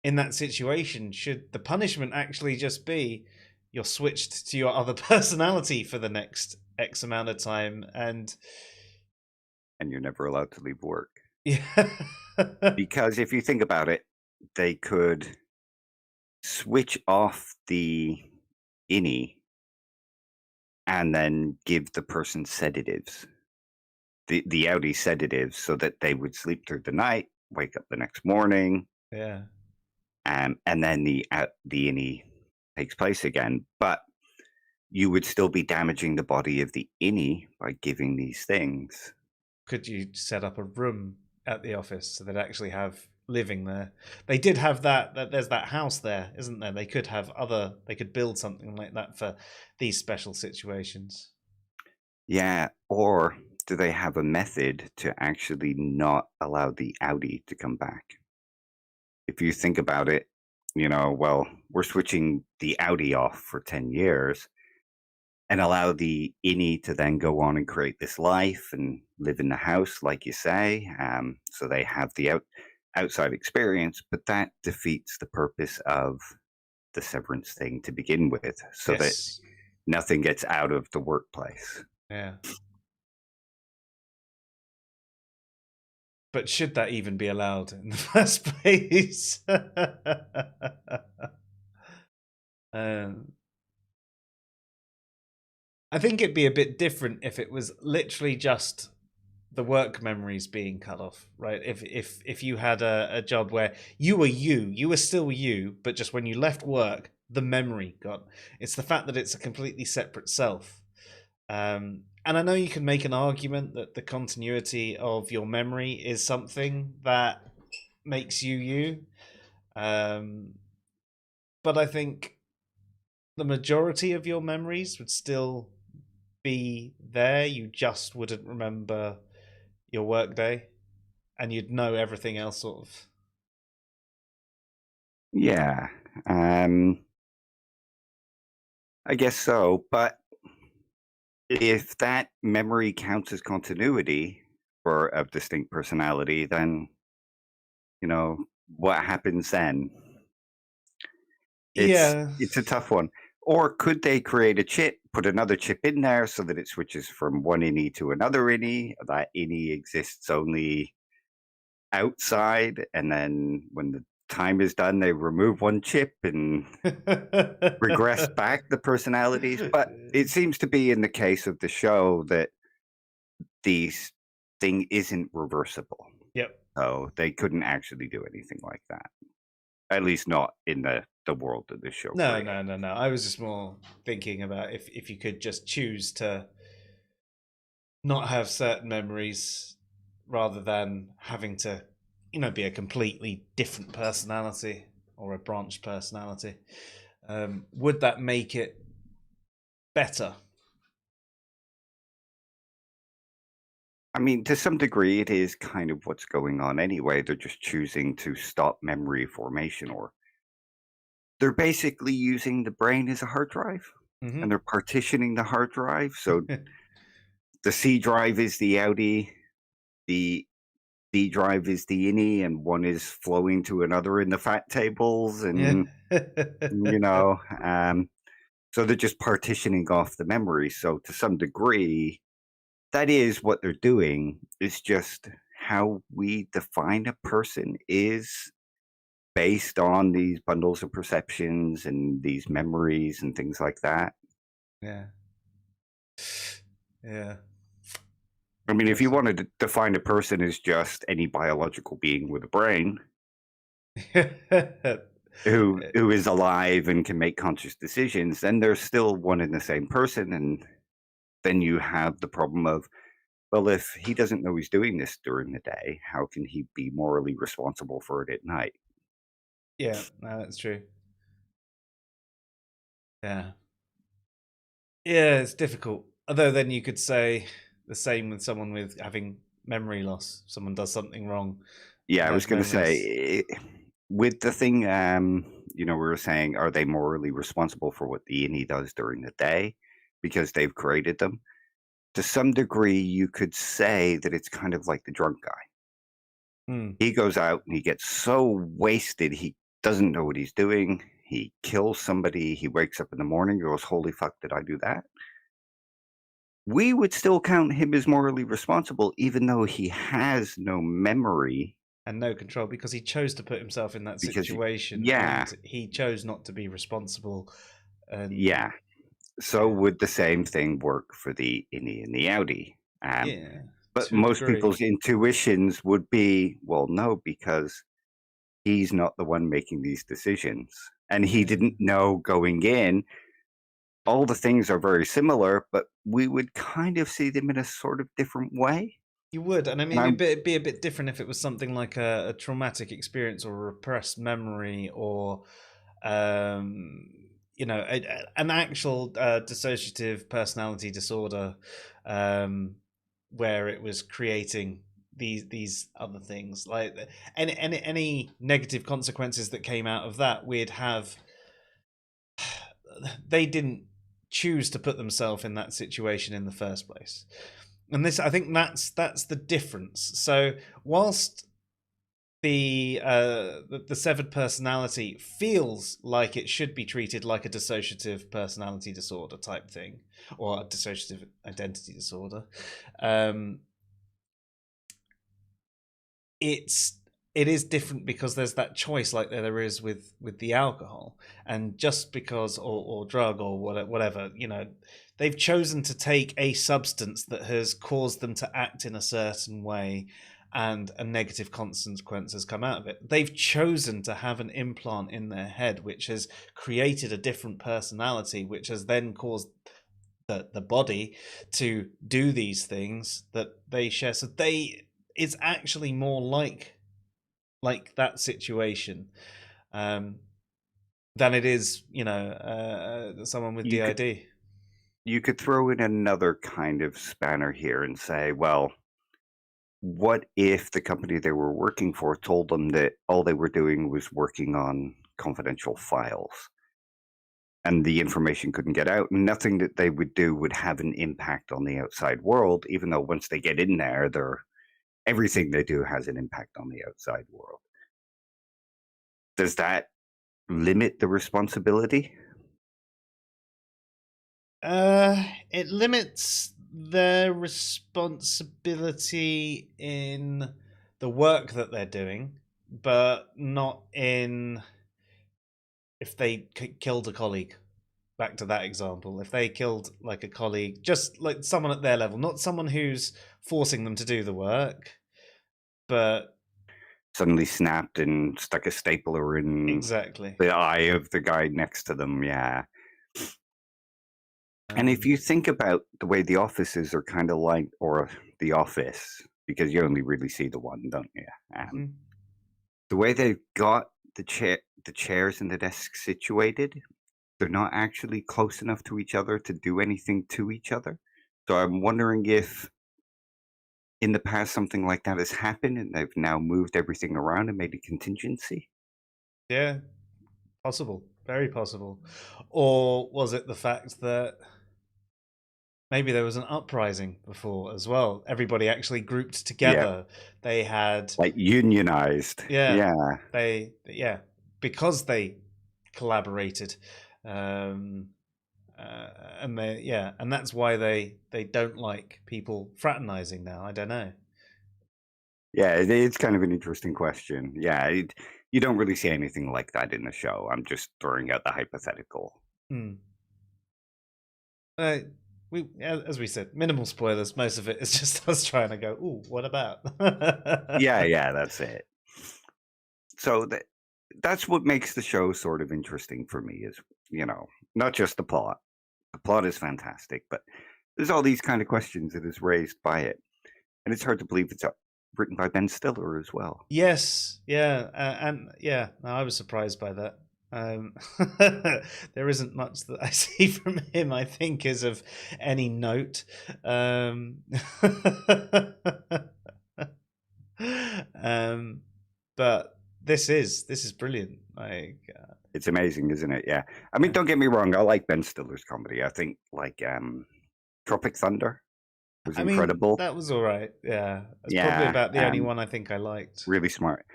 in that situation, should the punishment actually just be you're switched to your other personality for the next X amount of time? And And you're never allowed to leave work. yeah, Because if you think about it, they could switch off the innie and then give the person sedatives, the Audi sedatives, so that they would sleep through the night, wake up the next morning, yeah. and then the innie takes place again. But you would still be damaging the body of the innie by giving these things. Could you set up a room at the office so they'd actually have living there? They did have that there's that house there, isn't there? They could have other they could build something like that for these special situations. Yeah, or do they have a method to actually not allow the Audi to come back? If you think about it, well, we're switching the Audi off for 10 years and allow the innie to then go on and create this life and live in the house, like you say. So they have the outside experience, but that defeats the purpose of the severance thing to begin with, so that Yes. nothing gets out of the workplace. Yeah. But should that even be allowed in the first place? um, I think it'd be a bit different if it was literally just the work memories being cut off, right? If you had a job where you were still you, but just when you left work, the memory got. It's the fact that it's a completely separate self. And I know you can make an argument that the continuity of your memory is something that makes you you. But I think the majority of your memories would still be there. You just wouldn't remember your workday, and you'd know everything else, sort of. Yeah, I guess so. But if that memory counts as continuity for a distinct personality, then what happens then? Yeah, It's a tough one. Or could they create a chip, put another chip in there so that it switches from one innie to another innie? That innie exists only outside, and then when the time is done, they remove one chip and regress back the personalities. But it seems to be in the case of the show that these thing isn't reversible. Yep. So they couldn't actually do anything like that. At least not in the world that this show No, created. no. I was just more thinking about if you could just choose to not have certain memories rather than having to, be a completely different personality or a branched personality. Would that make it better? I mean, to some degree, it is kind of what's going on anyway. They're just choosing to stop memory formation, or they're basically using the brain as a hard drive, Mm-hmm. and they're partitioning the hard drive. So the C drive is the outie, the D drive is the innie, and one is flowing to another in the fat tables, Yeah. and you know, um, so they're just partitioning off the memory. So to some degree, that is what they're doing. It's just how we define a person is based on these bundles of perceptions and these memories and things like that. Yeah. Yeah. I mean, if you Interesting. wanted to define a person as just any biological being with a brain who is alive and can make conscious decisions, then they're still one and the same person. And then you have the problem of, well, if he doesn't know he's doing this during the day, how can he be morally responsible for it at night? Yeah, no, that's true. Yeah. Yeah, it's difficult. Although then you could say the same with someone with having memory loss. Someone does something wrong Yeah, and I was has going to memories. say, with the thing, we were saying, are they morally responsible for what the innie does during the day because they've created them? To some degree, you could say that it's kind of like the drunk guy. Hmm. He goes out and he gets so wasted, he doesn't know what he's doing. He kills somebody. He wakes up in the morning, goes, "Holy fuck, did I do that?" We would still count him as morally responsible, even though he has no memory. And no control because he chose to put himself in that Because, situation yeah, and he chose not to be responsible. And yeah. So yeah, would the same thing work for the innie and the outie? yeah, But to a most degree. people's intuitions would be, well, no, because he's not the one making these decisions. And he Yeah. didn't know going in. All the things are very similar, but we would kind of see them in a sort of different way. You would, and I And mean, I'm, it'd be a bit different if it was something like a traumatic experience or a repressed memory or, um, an actual dissociative personality disorder, where it was creating these other things. Like any negative consequences that came out of that, we'd have. They didn't choose to put themselves in that situation in the first place, and this, I think, that's the difference. So whilst the severed personality feels like it should be treated like a dissociative personality disorder type thing, or a dissociative identity disorder, um, it is different because there's that choice, like there is with the alcohol, and just because or drug or whatever, they've chosen to take a substance that has caused them to act in a certain way, and a negative consequence has come out of it. They've chosen to have an implant in their head, which has created a different personality, which has then caused the body to do these things that they share. So it's actually more like that situation, than it is, someone with You could DID. you could throw in another kind of spanner here and say, well, what if the company they were working for told them that all they were doing was working on confidential files and the information couldn't get out? Nothing that they would do would have an impact on the outside world, even though once they get in there, everything they do has an impact on the outside world. Does that limit the responsibility? It limits their responsibility in the work that they're doing, but not in if they killed a colleague. Back to that example, if they killed like a colleague, just like someone at their level, not someone who's forcing them to do the work, but Suddenly snapped and stuck a stapler in exactly. the eye of the guy next to them, yeah. And if you think about the way the offices are kind of like, or the office, because you only really see the one, don't you? Mhm. The way they've got the chairs and the desks situated, they're not actually close enough to each other to do anything to each other. So I'm wondering if in the past something like that has happened and they've now moved everything around and made a contingency. Yeah, possible, very possible. Or was it the fact that maybe there was an uprising before as well? Everybody actually grouped Yeah, together. They had, like unionized. yeah, Yeah. because they collaborated, um, and and that's why they don't like people fraternizing now. I don't know. Yeah, it's kind of an interesting question. Yeah, you don't really see anything like that in the show. I'm just throwing out the hypothetical. Hmm. Uh, as we said, minimal spoilers. Most of it is just us trying to go, "Ooh, what about?" Yeah, yeah, that's it. So that's what makes the show sort of interesting for me is, not just the plot. The plot is fantastic, but there's all these kind of questions that is raised by it. And it's hard to believe it's written by Ben Stiller as well. Yes, yeah, and yeah, no, I was surprised by that. Um, there isn't much that I see from him, I think, is of any note. Um, but this is brilliant. Like, It's amazing, isn't it? Yeah. I mean, yeah. don't get me wrong. I like Ben Stiller's comedy. I think like Tropic Thunder was I mean, incredible. that was all right. Yeah, that's probably Yeah. about the only one I think I liked. Really smart.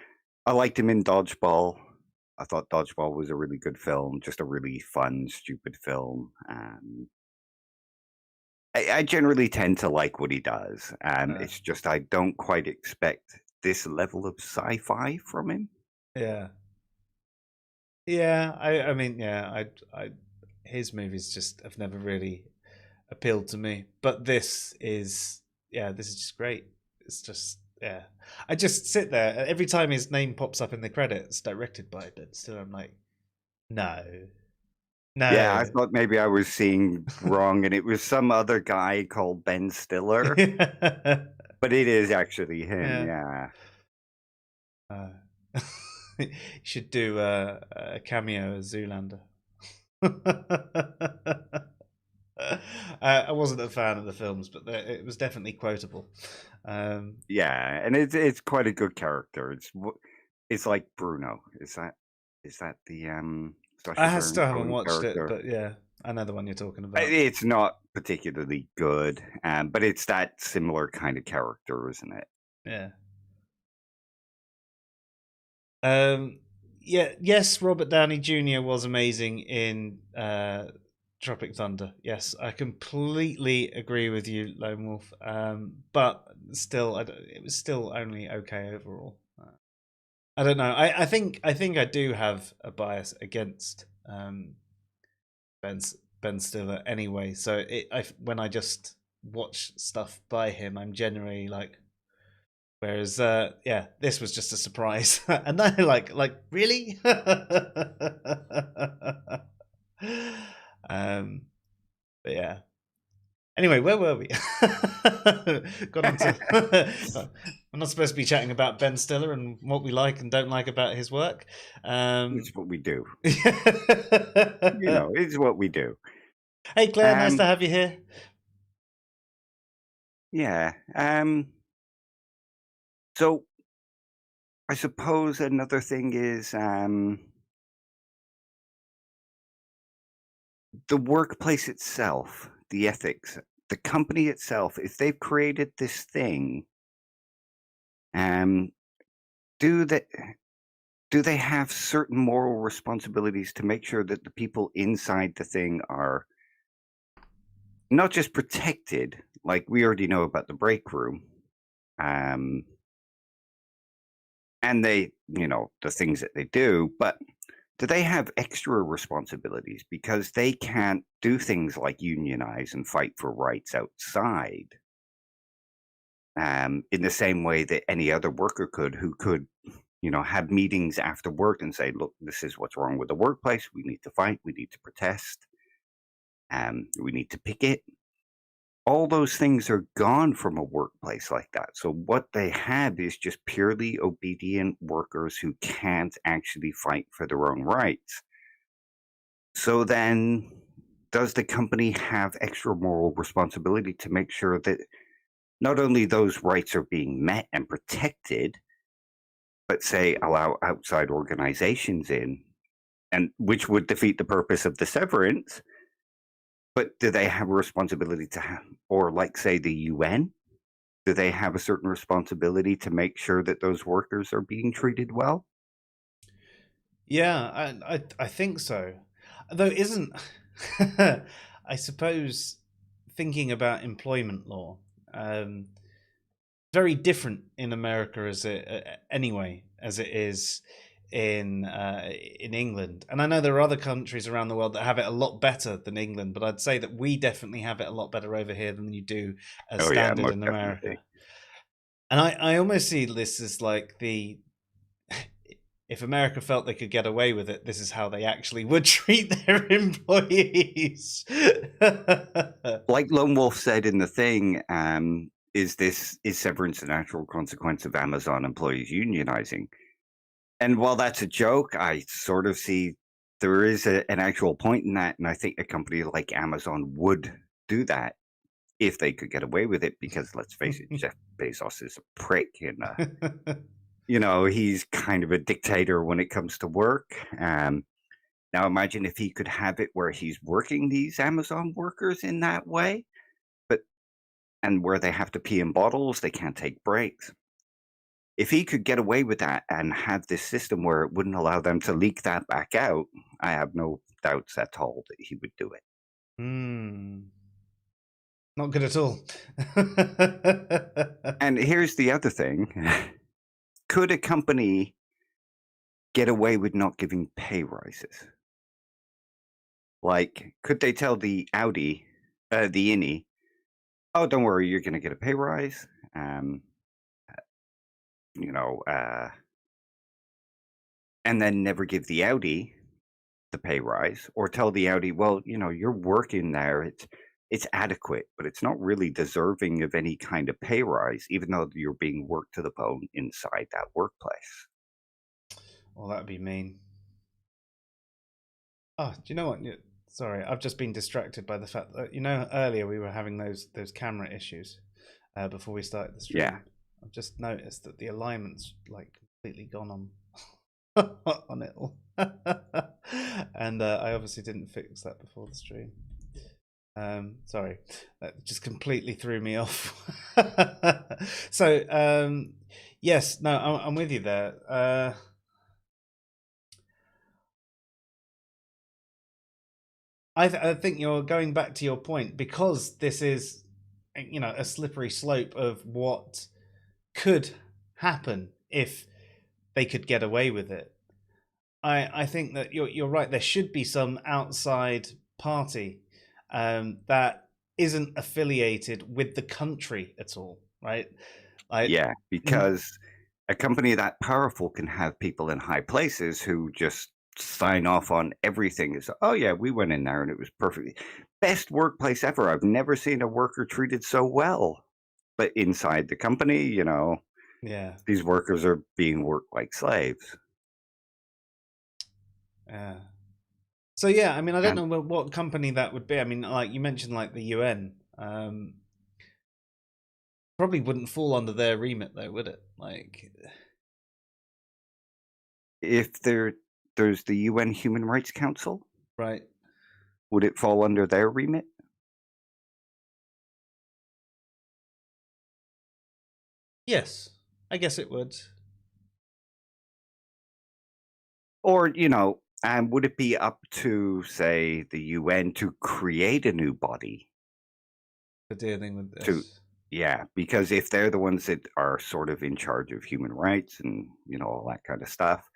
I liked him in Dodgeball. I thought Dodgeball was a really good film, just a really fun, stupid film. I generally tend to like what he does. Uh, It's just I don't quite expect this level of sci-fi from him. yeah, yeah. I mean, yeah. His movies just have never really appealed to me. But this is just great. It's just, yeah. I just sit there every time his name pops up in the credits, directed by Ben Stiller. I'm like, no, Yeah, I no. thought maybe I was seeing wrong, and it was some other guy called Ben Stiller, Yeah. but it is actually him. Yeah. Yeah, Uh, you should do a cameo as Zoolander. I wasn't a fan of the films, but it was definitely quotable. Um, yeah, and it's quite a good character. It's like Bruno. Is that the Sacha I Baron still haven't Cohen watched it, character? but yeah, I know the one you're talking about. It's not particularly good, but it's that similar kind of character, isn't it? Yeah. Um, yeah. Yes, Robert Downey Jr. was amazing in Tropic Thunder. Yes, I completely agree with you, Lone Wolf. But still, it was still only okay overall. I don't know. I think I do have a bias against Ben Ben Stiller anyway. So when I just watch stuff by him, I'm generally like, whereas yeah, this was just a surprise, and then like really. But yeah. Anyway, where were we? Got on to. I'm not supposed to be chatting about Ben Stiller and what we like and don't like about his work. It's what we do. Hey, It's what we do. Claire, nice to have you here. Yeah. So I suppose another thing is the workplace itself, the ethics, the company itself. If they've created this thing, um, do they do they have certain moral responsibilities to make sure that the people inside the thing are not just protected, like we already know about the break room, um, and the things that they do, but do they have extra responsibilities because they can't do things like unionize and fight for rights outside in the same way that any other worker could, who could, have meetings after work and say, look, this is what's wrong with the workplace. We need to fight. We need to protest. We need to picket. All those things are gone from a workplace like that. So what they have is just purely obedient workers who can't actually fight for their own rights. So then, does the company have extra moral responsibility to make sure that not only those rights are being met and protected, but say allow outside organizations in, and which would defeat the purpose of the severance? But do they have a responsibility to have, or like say the UN, do they have a certain responsibility to make sure that those workers are being treated well? Yeah, I think so. Though isn't I suppose thinking about employment law, very different in America as it anyway as it is in England. And I know there are other countries around the world that have it a lot better than England, but I'd say that we definitely have it a lot better over here than you do as Oh yeah, standard most in definitely. America. And I almost see this as like the if America felt they could get away with it, this is how they actually would treat their employees. Like Lone Wolf said in the thing, is severance a natural consequence of Amazon employees unionizing? And while that's a joke, I sort of see there is an actual point in that, and I think a company like Amazon would do that if they could get away with it. Because let's face it, Jeff Bezos is a prick, and he's kind of a dictator when it comes to work. Now, imagine if he could have it where he's working these Amazon workers in that way, but and where they have to pee in bottles, they can't take breaks. If he could get away with that and have this system where it wouldn't allow them to leak that back out, I have no doubts at all that he would do it. Not good at all. And here's the other thing. Could a company get away with not giving pay rises? Like, could they tell the INI, oh, don't worry, you're going to get a pay rise? You know, uh, and then never give the Audi the pay rise, or tell the Audi, well, you're working there, it's adequate, but it's not really deserving of any kind of pay rise, even though you're being worked to the bone inside that workplace. Well, that'd be mean. Oh, do you know what? Sorry, I've just been distracted by the fact that earlier we were having those camera issues before we started the stream. Yeah. I've just noticed that the alignment's like completely gone on on it all, and I obviously didn't fix that before the stream. Sorry, that just completely threw me off. So yes, no, I'm with you there. I think you're going back to your point, because this is, a slippery slope of what could happen if they could get away with it. I think that you're right. There should be some outside party that isn't affiliated with the country at all, right? Like, Yeah, because a company that powerful can have people in high places who just sign off on everything. Is, oh yeah, we went in there and it was perfect. Best workplace ever. I've never seen a worker treated so well. But inside the company, yeah, these workers are being worked like slaves. yeah. So yeah, I mean, I don't And know what company that would be. I mean, like you mentioned, like the UN, probably wouldn't fall under their remit, though, would it? Like, if there's the UN Human Rights Council, right? would it fall under their remit? Yes, I guess it would. Or, and would it be up to, say, the UN to create a new body For dealing with to, this. yeah, because if they're the ones that are sort of in charge of human rights and, all that kind of stuff,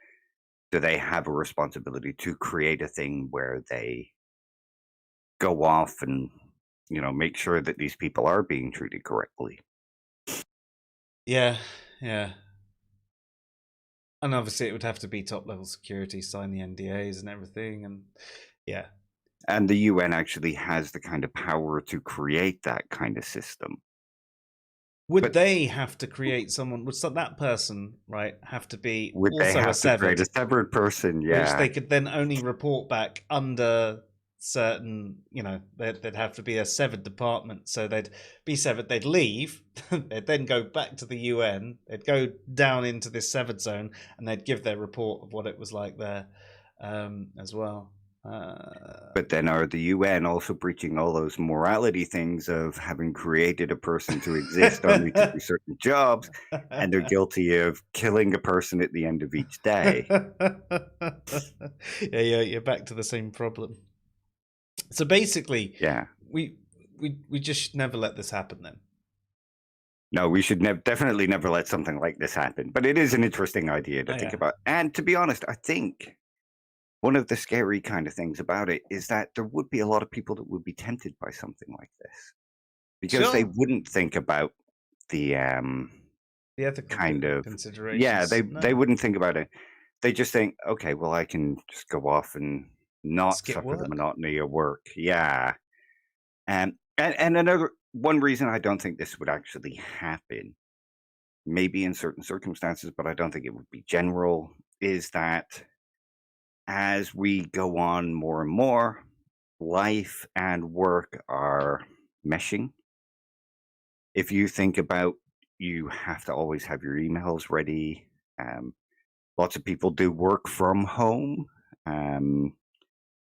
do they have a responsibility to create a thing where they go off and, make sure that these people are being treated correctly? Yeah, yeah. And obviously, it would have to be top level security, sign the NDAs and everything, and yeah. And the UN actually has the kind of power to create that kind of system. Would But they have to create someone? Would that person, right, have to be would they also a have to create severed, a severed person? which Yeah. they could then only report back under certain, they'd have to be a severed department. So they'd be severed, they'd leave, they'd then go back to the UN, they'd go down into this severed zone, and they'd give their report of what it was like there as well. But then are the UN also breaching all those morality things of having created a person to exist only to do certain jobs, and they're guilty of killing a person at the end of each day? Yeah, you're back to the same problem. So basically, Yeah. we just never let this happen then. No, we should definitely never let something like this happen. But it is an interesting idea to Oh think yeah. about. And to be honest, I think one of the scary kind of things about it is that there would be a lot of people that would be tempted by something like this because they Sure. wouldn't think about the The ethical kind of, yeah, considerations. they No. wouldn't think about it. They just think, okay, well, I can just go off and not Skip suffer the work. monotony of work. Yeah. And another one reason I don't think this would actually happen, maybe in certain circumstances, but I don't think it would be general, is that as we go on more and more, life and work are meshing. If you think about, you have to always have your emails ready. Um, Lots of people do work from home. Um,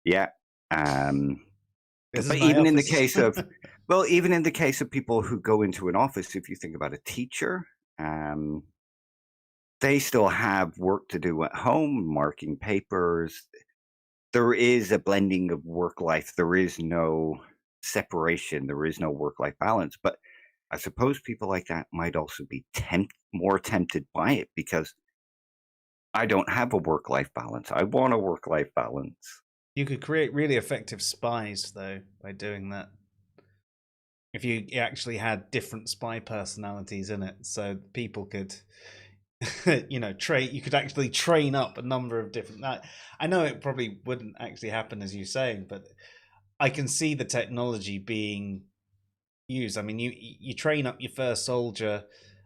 yeah. Um, This is but my even in the office. case of, well, even in the case of people who go into an office, if you think about a teacher, um, they still have work to do at home, marking papers. There is a blending of work life. There is no separation. There is no work life balance. But I suppose people like that might also be more tempted by it because I don't have a work life balance. I want a work life balance. You could create really effective spies though by doing that. If you actually had different spy personalities in it, so people could you could actually train up a number of different. I know it probably wouldn't actually happen as you're saying, but I can see the technology being used. I mean, you train up your first soldier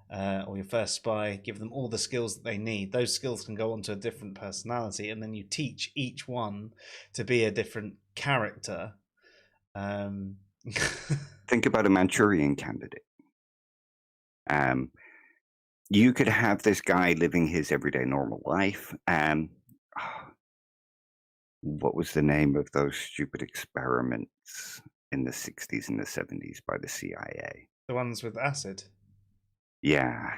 or your first spy, give them all the skills that they need. Those skills can go on to a different personality, and then you teach each one to be a different character. Um, Think about a Manchurian candidate. Um, you could have this guy living his everyday normal life. What was the name of those stupid experiments in the 60s and the 70s by the CIA? the ones with acid, Yeah.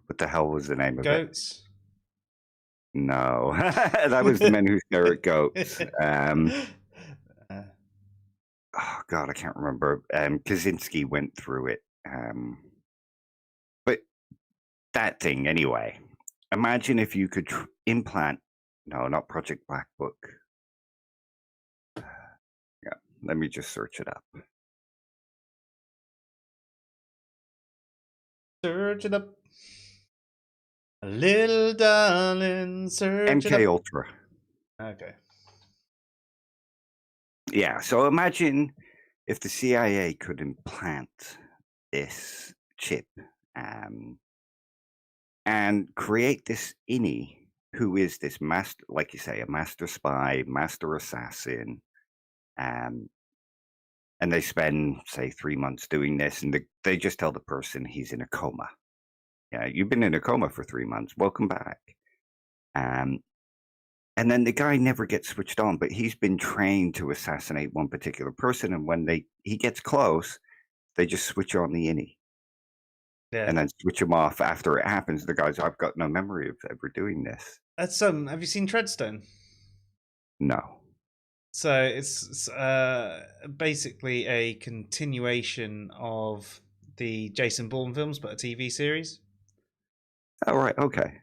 What the hell was the name of it? goats. No, that was the men who stare at goats. Uh, Oh God, I can't remember. Kaczynski went through it. But that thing, anyway. Imagine if you could implant. No, not Project Black Book. Let me just search it up. Search it up. A little darling, search it MK up. Ultra. Okay. Yeah, so imagine if the CIA could implant this chip and create this innie who is this master, like you say, a master spy, master assassin, um, and they spend, say, 3 months doing this, and they just tell the person he's in a coma. Yeah, you've been in a coma for 3 months. Welcome back. Um, and then the guy never gets switched on, but he's been trained to assassinate one particular person, and when he gets close, they just switch on the innie Yeah. and then switch him off after it happens. The guy's, I've got no memory of ever doing this. That's have you seen Treadstone? No. So it's basically a continuation of the Jason Bourne films, but a TV series. Oh, right. Okay.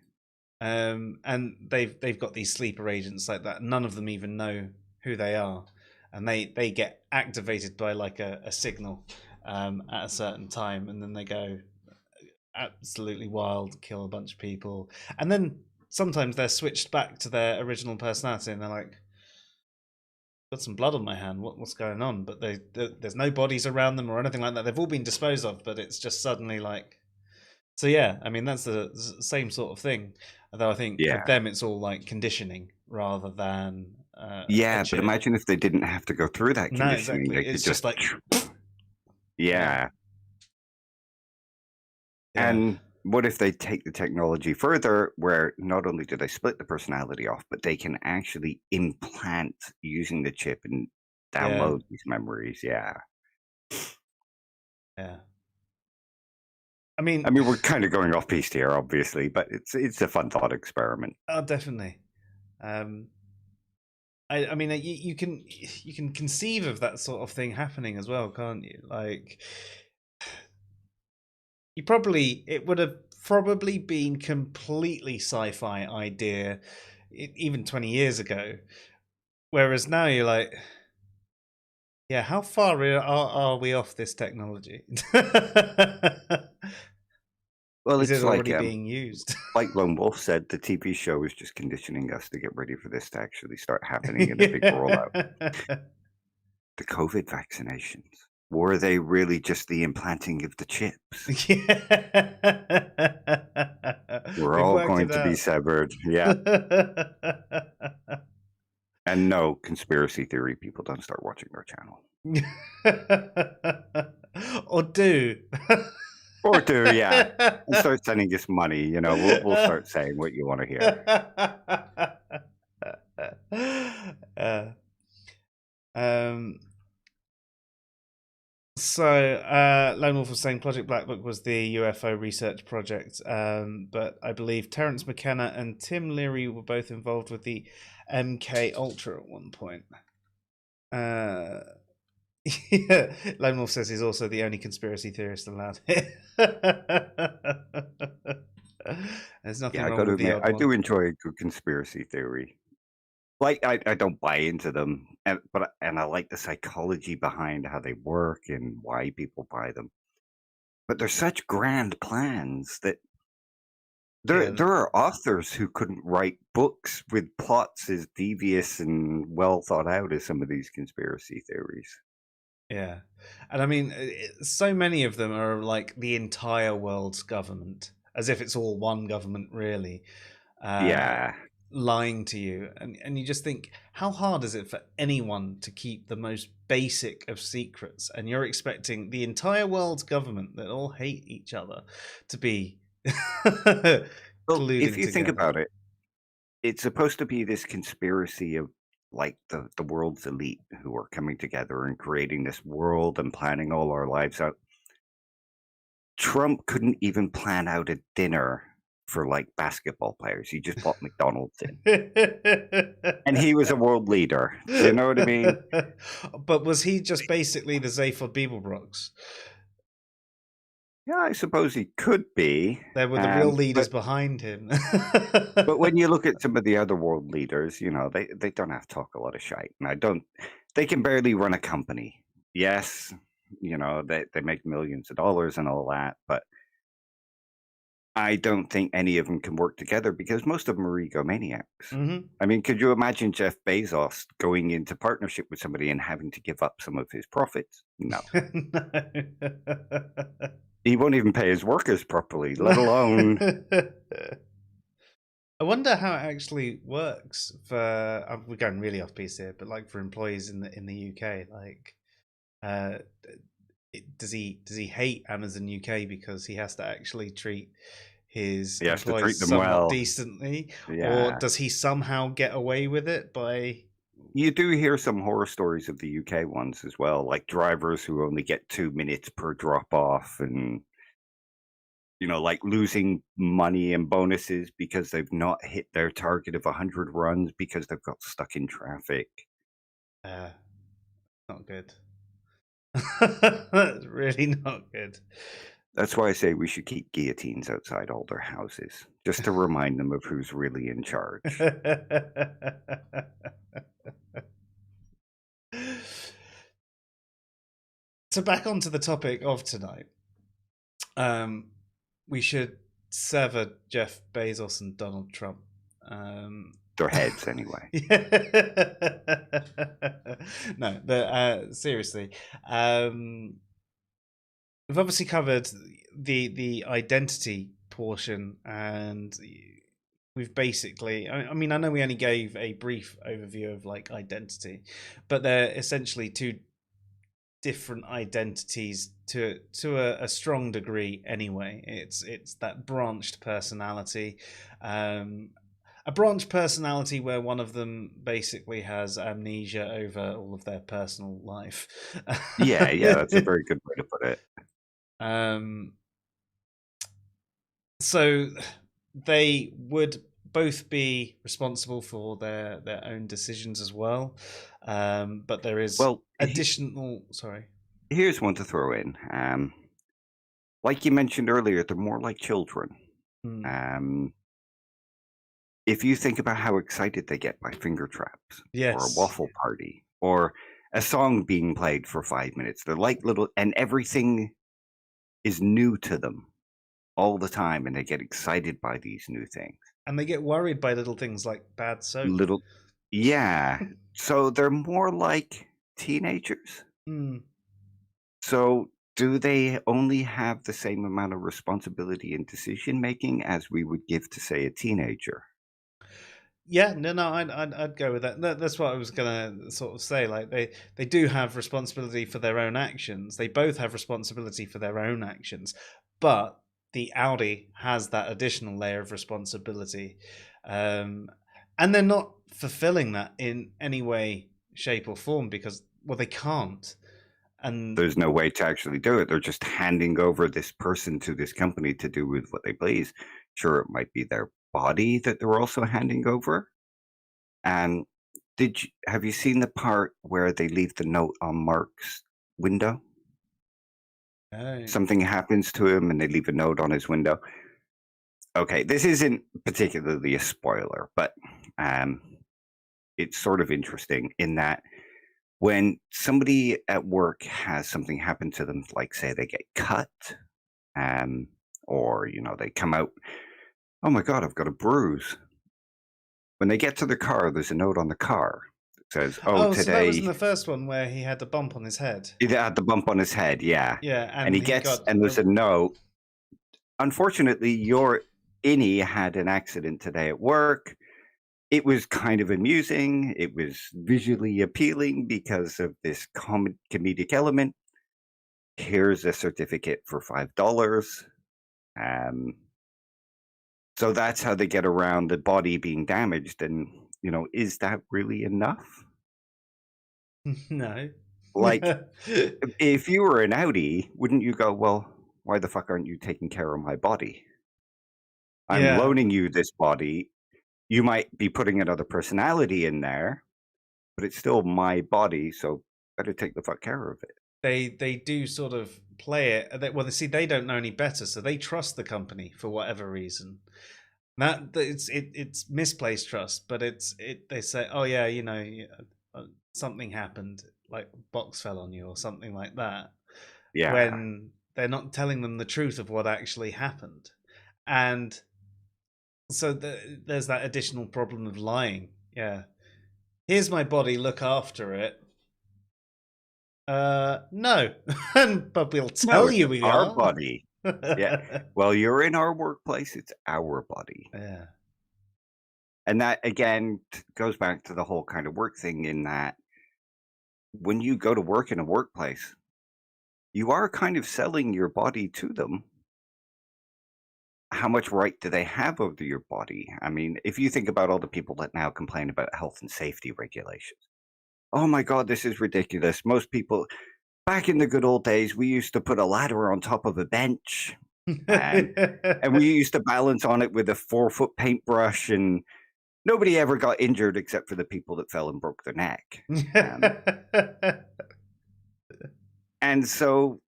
And they've got these sleeper agents like that. None of them even know who they are, and they get activated by like a signal at a certain time, and then they go absolutely wild, kill a bunch of people, and then sometimes they're switched back to their original personality, and they're like, got some blood on my hand. What's going on? But there's no bodies around them or anything like that. They've all been disposed of, but it's just suddenly like. So yeah, I mean that's the same sort of thing. Although I think with them it's all like conditioning rather than. Yeah, but imagine if they didn't have to go through that conditioning. No, exactly. They could It's just like. Yeah. And what if they take the technology further, where not only do they split the personality off, but they can actually implant using the chip and download these memories? Yeah. Yeah. I mean, we're kind of going off piste here, obviously, but it's a fun thought experiment. Oh, definitely. I mean, you can conceive of that sort of thing happening as well, can't you? Like, it would have probably been completely sci-fi idea, even 20 years ago. Whereas now you're like, yeah, how far are we off this technology? Well, Is it's it like already being used? Like Lone Wolf said, the TV show is just conditioning us to get ready for this to actually start happening in a big rollout. The COVID vaccinations, were they really just the implanting of the chips? We're all going to be severed. Yeah. And no, conspiracy theory people, don't start watching our channel. Or do. Or do, yeah. And start sending us money. You know, we'll start saying what you want to hear. So Lone Wolf was saying Project Black Book was the UFO research project, but I believe Terence McKenna and Tim Leary were both involved with the MK Ultra at one point. Yeah, Lone Wolf says he's also the only conspiracy theorist allowed here. There's nothing wrong with the odd I one. do enjoy a good conspiracy theory. Like, I don't buy into them, but I like the psychology behind how they work and why people buy them. But they're such grand plans that there are authors who couldn't write books with plots as devious and well thought out as some of these conspiracy theories. Yeah. And I mean, so many of them are like the entire world's government, as if it's all one government, really. Lying to you. And you just think, how hard is it for anyone to keep the most basic of secrets? And you're expecting the entire world's government that all hate each other to be well, if you think about it, it's supposed to be this conspiracy of like the world's elite who are coming together and creating this world and planning all our lives out. Trump couldn't even plan out a dinner for like basketball players. He just bought McDonald's in. And he was a world leader. Do you know what I mean? But was he just basically the Zaphod Beeblebrox? Yeah, I suppose he could be. There were the real leaders behind him. But when you look at some of the other world leaders, you know, they don't have to talk a lot of shite. And they can barely run a company. Yes, they make millions of dollars and all that, but I don't think any of them can work together because most of them are egomaniacs. Hmm. I mean, could you imagine Jeff Bezos going into partnership with somebody and having to give up some of his profits? No. He won't even pay his workers properly, let alone. I wonder how it actually works for. We're going really off piece here, but like for employees in the UK, like, uh, does he hate Amazon UK because he has to actually treat his He has to treat employees them somewhat well. decently, or Yeah. does he somehow get away with it by? You do hear some horror stories of the UK ones as well, like drivers who only get 2 minutes per drop off and, like losing money and bonuses because they've not hit their target of 100 runs because they've got stuck in traffic. Uh, Not good. That's really not good. That's why I say we should keep guillotines outside all their houses, just to remind them of who's really in charge. So back onto the topic of tonight. We should sever Jeff Bezos and Donald Trump. Their heads, anyway. No, but seriously, we've obviously covered the identity portion, and we've basically. I mean, I know we only gave a brief overview of like identity, but they're essentially two different identities to a strong degree anyway. It's that branched personality, a branched personality where one of them basically has amnesia over all of their personal life. Yeah, that's a very good way to put it. um so they would both be responsible for their own decisions as well, but there is Well, additional, sorry. here's one to throw in. Like you mentioned earlier, they're more like children. Hmm. Um, if you think about how excited they get by finger traps or a Yes. waffle party or a song being played for 5 minutes, they're like and everything is new to them all the time, and they get excited by these new things. And they get worried by little things like bad soap. Little, yeah. So they're more like teenagers. Hmm. So do they only have the same amount of responsibility and decision making as we would give to, say, a teenager? Yeah, no, I'd go with that. That's what I was gonna sort of say. Like they do have responsibility for their own actions. They both have responsibility for their own actions, but the Audi has that additional layer of responsibility, um, and they're not fulfilling that in any way, shape, or form because, well, they can't. And There's no way to actually do it. They're just handing over this person to this company to do with what they please. Sure, it might be their body that they're also handing over. And have you seen the part where they leave the note on Mark's window? oh, Something happens to him and they leave a note on his window. Okay, this isn't particularly a spoiler, but um, it's sort of interesting in that when somebody at work has something happen to them, like say they get cut, um, or they come out, oh my god, I've got a bruise. When they get to the car, there's a note on the car that says, "Oh, oh, so that was in today the first one where he had the bump on his head. he had the bump on his head." Yeah, Yeah, and and he got and a. there's a note. Unfortunately, your innie had an accident today at work. It was kind of amusing. It was visually appealing because of this comedic element. Here's a certificate for $5. Um, so that's how they get around the body being damaged. And, is that really enough? No. Like, if you were an Audi, wouldn't you go, well, why the fuck aren't you taking care of my body? I'm Yeah, loaning you this body. You might be putting another personality in there, but it's still my body. So better take the fuck care of it. they do sort of play it. Well, they see they don't know any better, so they trust the company for whatever reason. It's misplaced trust, but they say, oh yeah, something happened, like a box fell on you or something like that, Yeah. when they're not telling them the truth of what actually happened. And so there's that additional problem of lying. Yeah. Here's my body, look after it. No. But we'll No, tell it's you we our are. body. Yeah. Well, you're in our workplace, it's our body. Yeah. And that, again, goes back to the whole kind of work thing, in that when you go to work in a workplace, you are kind of selling your body to them. How much right do they have over your body? I mean, if you think about all the people that now complain about health and safety regulations. Oh my God, this is ridiculous. Most people, back in the good old days, we used to put a ladder on top of a bench, and we used to balance on it with a 4-foot paintbrush, and nobody ever got injured except for the people that fell and broke their neck. And so,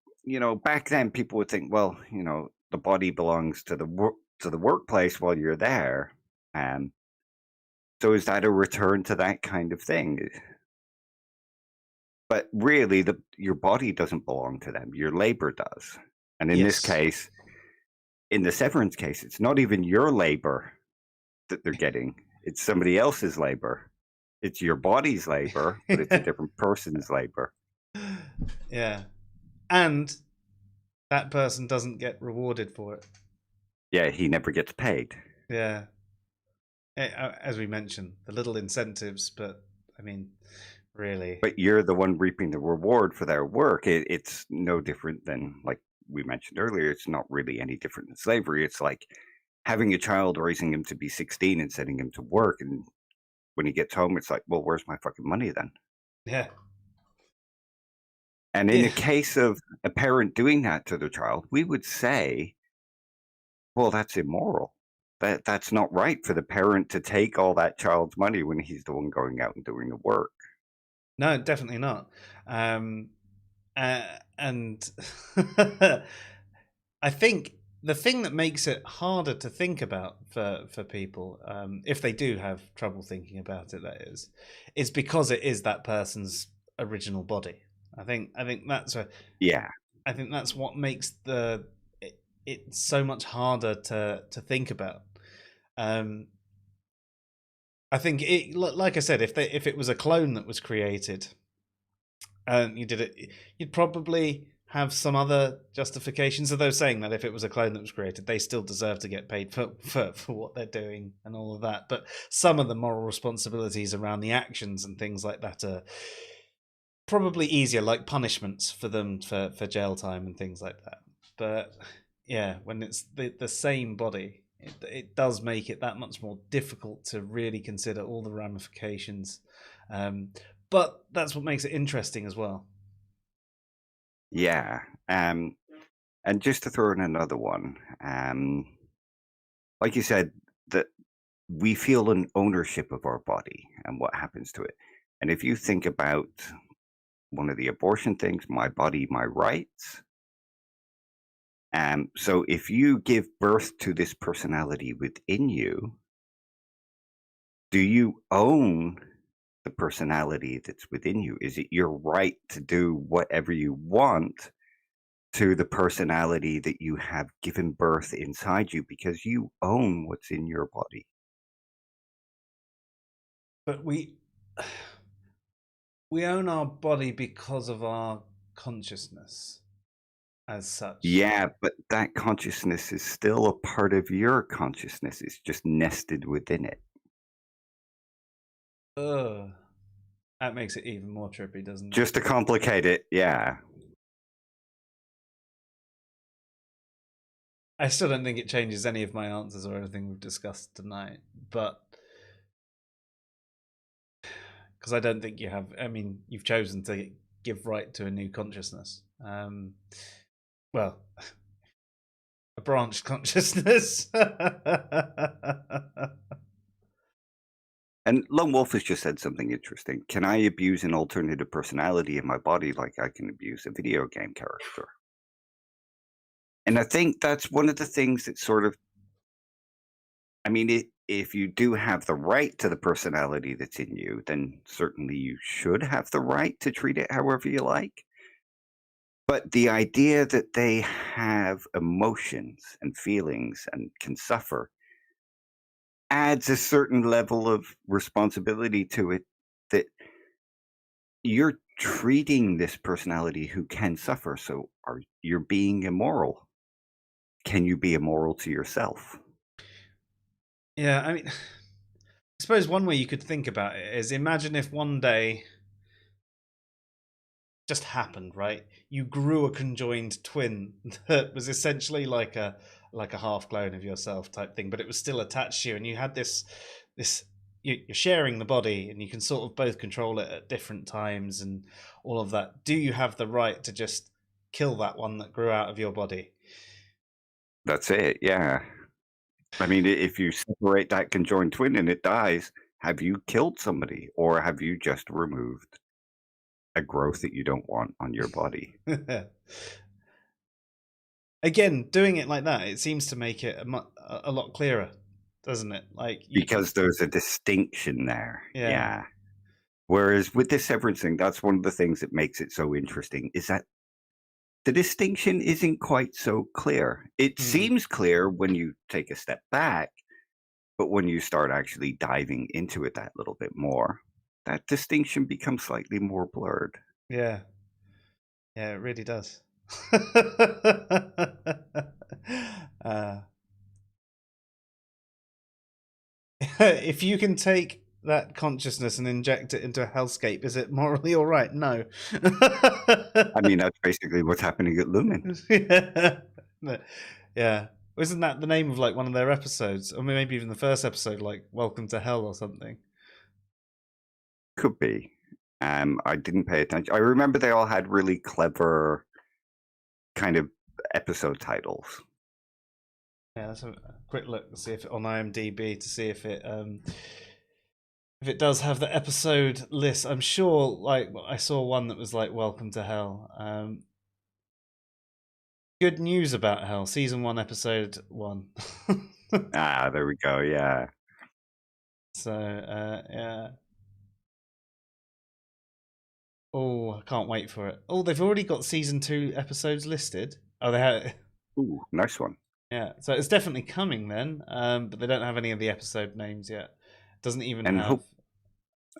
back then people would think, well, the body belongs to the workplace while you're there. Um, so is that a return to that kind of thing? But really, your body doesn't belong to them. Your labor does. And in this Yes. case, in the severance case, it's not even your labor that they're getting. It's somebody else's labor. It's your body's labor, but it's a different person's labor. Yeah. And that person doesn't get rewarded for it. Yeah, he never gets paid. Yeah. As we mentioned, the little incentives, but I mean, really. But you're the one reaping the reward for their work. It's no different than, like we mentioned earlier, it's not really any different than slavery. It's like having a child, raising him to be 16 and sending him to work. And when he gets home, it's like, well, where's my fucking money then? Yeah. And in the case of a parent doing that to their child, we would say, well, that's immoral. That's not right for the parent to take all that child's money when he's the one going out and doing the work. No, definitely not. And I think the thing that makes it harder to think about for people, if they do have trouble thinking about it, that is because it is that person's original body. I think that's Yeah. I think that's what makes it so much harder to think about. I think it, like I said, if it was a clone that was created, and you did it, you'd probably have some other justifications. Although saying that if it was a clone that was created, they still deserve to get paid for what they're doing and all of that. But some of the moral responsibilities around the actions and things like that are probably easier, like punishments for them for jail time and things like that. But yeah, when it's the same body, it does make it that much more difficult to really consider all the ramifications. But that's what makes it interesting as well. Yeah. And just to throw in another one, like you said, that we feel an ownership of our body and what happens to it. And if you think about one of the abortion things, my body, my rights. So if you give birth to this personality within you, do you own the personality that's within you? Is it your right to do whatever you want to the personality that you have given birth inside you, because you own what's in your body? But we own our body because of our consciousness as such. Yeah, but that consciousness is still a part of your consciousness. It's just nested within it. Ugh. That makes it even more trippy, doesn't it? Just to complicate it, yeah. I still don't think it changes any of my answers or anything we've discussed tonight, but because I don't think you have. I mean, you've chosen to give right to a new consciousness. Well, a branched consciousness. And Lone Wolf has just said something interesting. Can I abuse an alternative personality in my body like I can abuse a video game character? And I think that's one of the things that sort of, I mean, if you do have the right to the personality that's in you, then certainly you should have the right to treat it however you like. But the idea that they have emotions and feelings and can suffer adds a certain level of responsibility to it, that you're treating this personality who can suffer. So you're being immoral. Can you be immoral to yourself? Yeah, I mean, I suppose one way you could think about it is imagine if one day just happened, right? You grew a conjoined twin that was essentially like a half clone of yourself type thing, but it was still attached to you, and you had this you're sharing the body, and you can sort of both control it at different times and all of that. Do you have the right to just kill that one that grew out of your body? That's it. Yeah. I mean, if you separate that conjoined twin and it dies, have you killed somebody or have you just removed a growth that you don't want on your body? Again, doing it like that, it seems to make it a lot clearer, doesn't it? Like Because there's a distinction there. yeah. Yeah. Whereas with this severance thing, that's one of the things that makes it so interesting, is that the distinction isn't quite so clear. It Hmm. seems clear when you take a step back, but when you start actually diving into it that little bit more, that distinction becomes slightly more blurred. Yeah. Yeah, it really does. uh, if you can take that consciousness and inject it into a hellscape, is it morally all right? No. I mean, that's basically what's happening at Lumen. Yeah. No. Yeah. Isn't that the name of like one of their episodes? Or maybe even the first episode, like Welcome to Hell or something. Could be. I didn't pay attention. I remember they all had really clever kind of episode titles. Yeah, let's have a quick look to see if on IMDb to see if it does have the episode list. I'm sure like I saw one that was like Welcome to Hell. Good news about Hell, season 1, episode 1. Ah, there we go. Yeah. So yeah. Oh, I can't wait for it. Oh, they've already got season 2 episodes listed. Oh, they have. Ooh, nice one. Yeah, so it's definitely coming then. But they don't have any of the episode names yet. Doesn't even And have.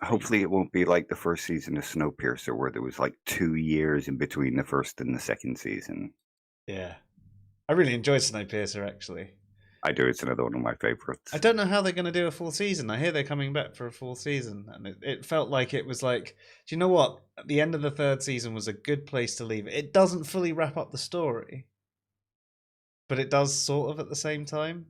hopefully it won't be like the first season of Snowpiercer, where there was like 2 years in between the first and the second season. Yeah, I really enjoyed Snowpiercer actually. I do. It's another one of my I favorites. don't know how they're going to do a full season. I hear they're coming back for a full season, and it felt like it was like, do you know what? At the end of the third season was a good place to leave it. It doesn't fully wrap up the story, but it does sort of at the same time.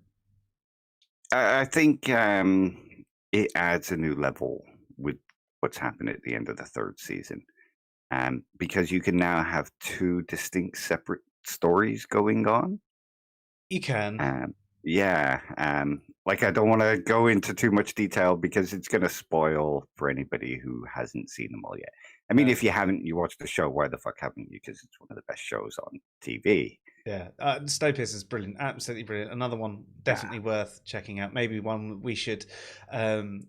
I think it adds a new level with what's happened at the end of the third season, because you can now have two distinct, separate stories going on. You can, Yeah, like I don't want to go into too much detail because it's going to spoil for anybody who hasn't seen them all yet. I mean, if you haven't, you watched the show, why the fuck haven't you? Because it's one of the best shows on TV. yeah. Snowpiercer is brilliant, absolutely brilliant. Another one Yeah, definitely worth checking out. Maybe one we should um,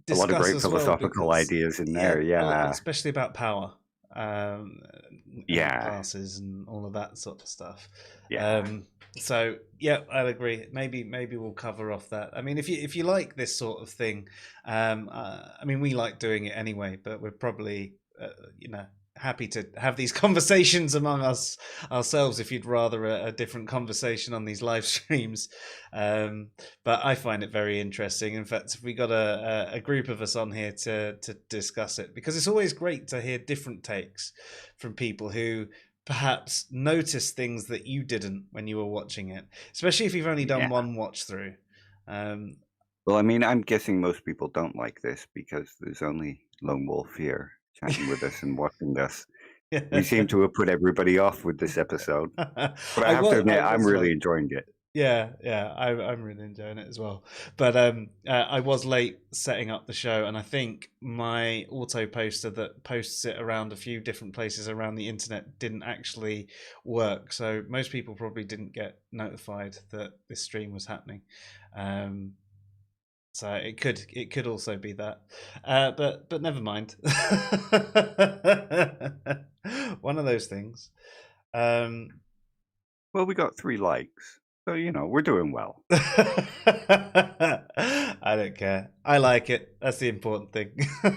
a lot of discuss great as well philosophical because ideas in yeah, there. Yeah, especially about power um, and yeah, classes and all of that sort of stuff. yeah. Um, so yeah, I'll agree. Maybe we'll cover off that. I mean, if you like this sort of thing, I mean, we like doing it anyway, but we're probably you know happy to have these conversations among us ourselves if you'd rather a different conversation on these live streams. But I find it very interesting. In fact, if we got a group of us on here to discuss it, because it's always great to hear different takes from people who perhaps notice things that you didn't when you were watching it, especially if you've only done Yeah. one watch through. Um, Well, I mean, I'm guessing most people don't like this because there's only Lone Wolf here chatting with us and watching this. We seem to have put everybody off with this episode, but I have to I admit, I'm was really late. enjoying it. Yeah, I'm really enjoying it as well. But I was late setting up the show, and I think my auto poster that posts it around a few different places around the internet didn't actually work. So most people probably didn't get notified that this stream was happening. Um, So it could also be that, but never mind. One of those things. Um, Well, we got 3 likes, so, we're doing well. I don't care. I like it. That's the important thing.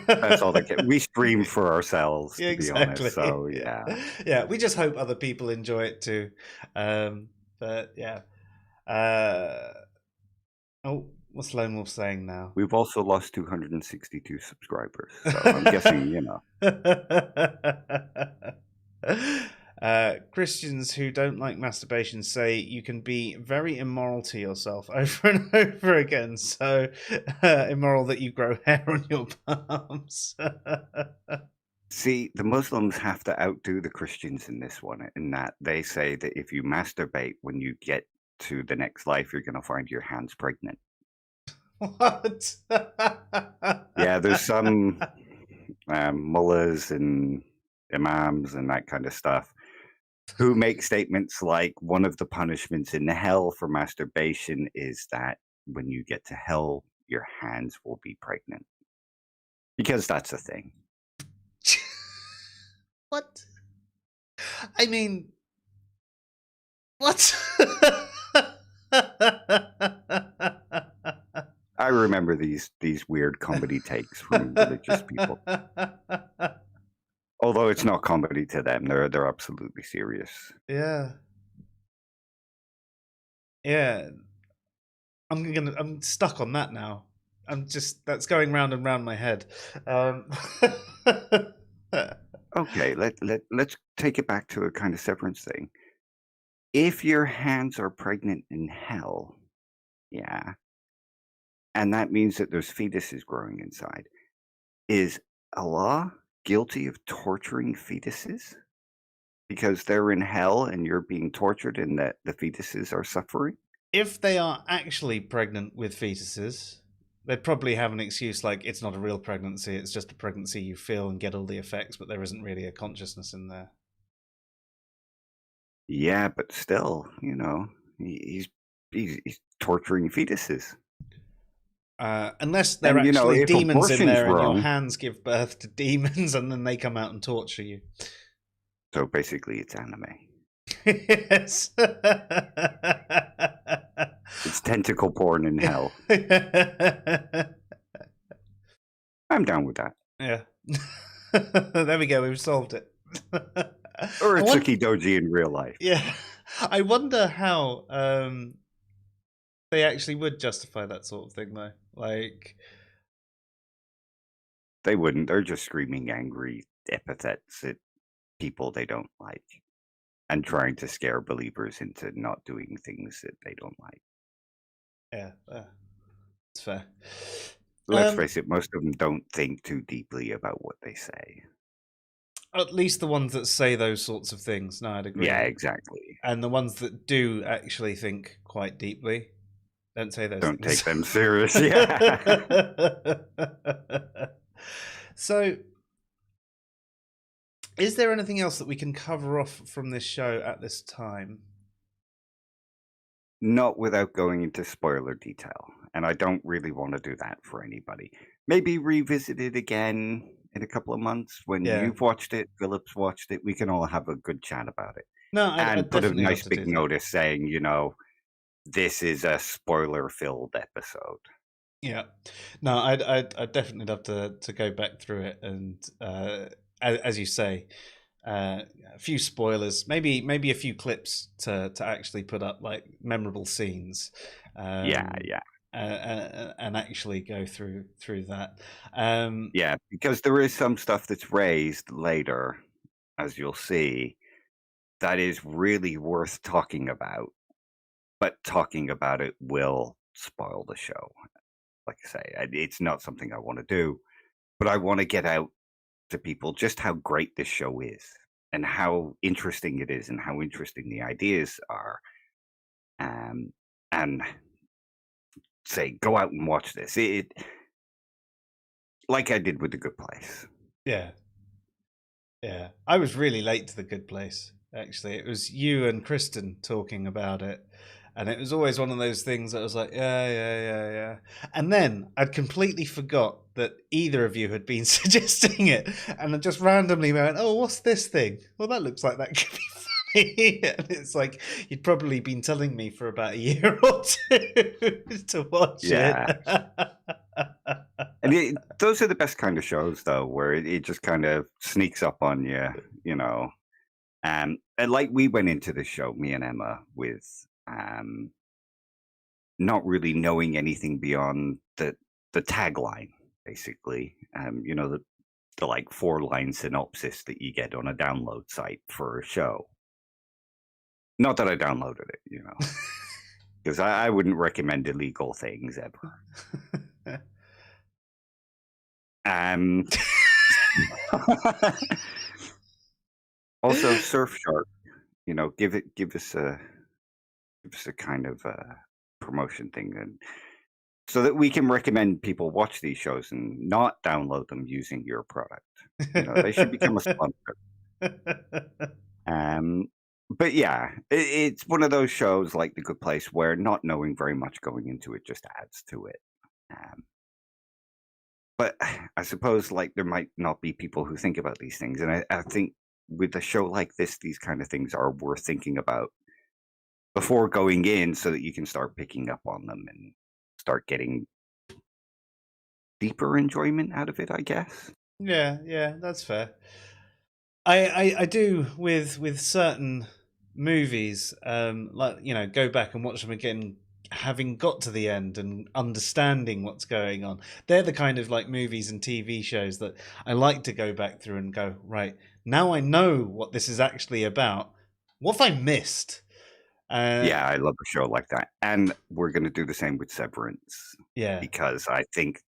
That's all that we stream for ourselves, Yeah, to be honest, exactly. so yeah. Yeah, we just hope other people enjoy it too. But yeah. Uh, oh, what's Lone Wolf saying now? We've also lost 262 subscribers, so I'm guessing. Christians who don't like masturbation say you can be very immoral to yourself over and over again. So immoral that you grow hair on your palms. See, the Muslims have to outdo the Christians in this one, in that they say that if you masturbate when you get to the next life, you're going to find your hands pregnant. What? Yeah, there's some mullahs and imams and that kind of stuff who make statements like one of the punishments in hell for masturbation is that when you get to hell, your hands will be pregnant. Because that's a thing. What? I mean, what? I remember these weird comedy takes from religious people. Although it's not comedy to them, they're absolutely serious. Yeah. Yeah. I'm stuck on that now. That's going round and round my head. Okay, let's take it back to a kind of severance thing. If your hands are pregnant in hell, yeah, and that means that there's fetuses growing inside, is Allah guilty of torturing fetuses? Because they're in hell and you're being tortured and that the fetuses are suffering? If they are actually pregnant with fetuses, they'd probably have an excuse like it's not a real pregnancy, it's just a pregnancy you feel and get all the effects, but there isn't really a consciousness in there. Yeah, but still, he's torturing fetuses. Unless there are And actually if demons in abortion's there and your wrong, hands give birth to demons and then they come out and torture you. so basically it's anime. Yes. It's tentacle porn in hell. I'm down with that. Yeah. There we go, we've solved it. Or a Tsuki Doji in real life. Yeah. I wonder how they actually would justify that sort of thing, though. Like, They wouldn't. They're just screaming angry epithets at people they don't like and trying to scare believers into not doing things that they don't like. yeah, it's fair. Let's face it, most of them don't think too deeply about what they say. At least the ones that say those sorts of things. No, I'd agree. Yeah, exactly. And the ones that do actually think quite deeply don't say those Don't things. take them serious. Yeah. So, is there anything else that we can cover off from this show at this time? Not without going into spoiler detail. And I don't really want to do that for anybody. Maybe revisit it again in a couple of months when you've watched it, Philip's watched it. We can all have a good chat about it. No, and put a nice big notice saying, this is a spoiler-filled episode. Yeah, no, I'd definitely love to go back through it and, as you say, a few spoilers, maybe a few clips to actually put up, like memorable scenes. Yeah. And actually go through that. Yeah, because there is some stuff that's raised later, as you'll see, that is really worth talking about. But talking about it will spoil the show. Like I say, it's not something I want to do, but I want to get out to people just how great this show is and how interesting it is and how interesting the ideas are. And say, go out and watch this. It like I did with The Good Place. Yeah. I was really late to The Good Place. Actually, it was you and Kristen talking about it, And it was always one of those things that I was like, yeah. And then I'd completely forgot that either of you had been suggesting it. And I just randomly went, oh, what's this thing? Well, that looks like that could be funny. And it's like, you'd probably been telling me for about a year or two to watch Yeah. it. And those are the best kind of shows, though, where it just kind of sneaks up on you, you know. And like we went into the show, me and Emma, with not really knowing anything beyond the tagline, basically. You know, the like 4-line synopsis that you get on a download site for a show. Not that I downloaded it, you know, because I wouldn't recommend illegal things ever. Also, Surfshark, you know, give us a kind of promotion thing, and so that we can recommend people watch these shows and not download them using your product. You know, they should become a sponsor. But yeah, it's one of those shows like The Good Place where not knowing very much going into it just adds to it. But I suppose like there might not be people who think about these things, and I think with a show like this, these kind of things are worth thinking about before going in, so that you can start picking up on them and start getting deeper enjoyment out of it, I guess. Yeah, that's fair. I do with certain movies, like, you know, go back and watch them again, having got to the end and understanding what's going on. They're the kind of like movies and TV shows that I like to go back through and go, right, now I know what this is actually about. What have I missed? Yeah, I love a show like that. And we're going to do the same with Severance. Yeah. Because I think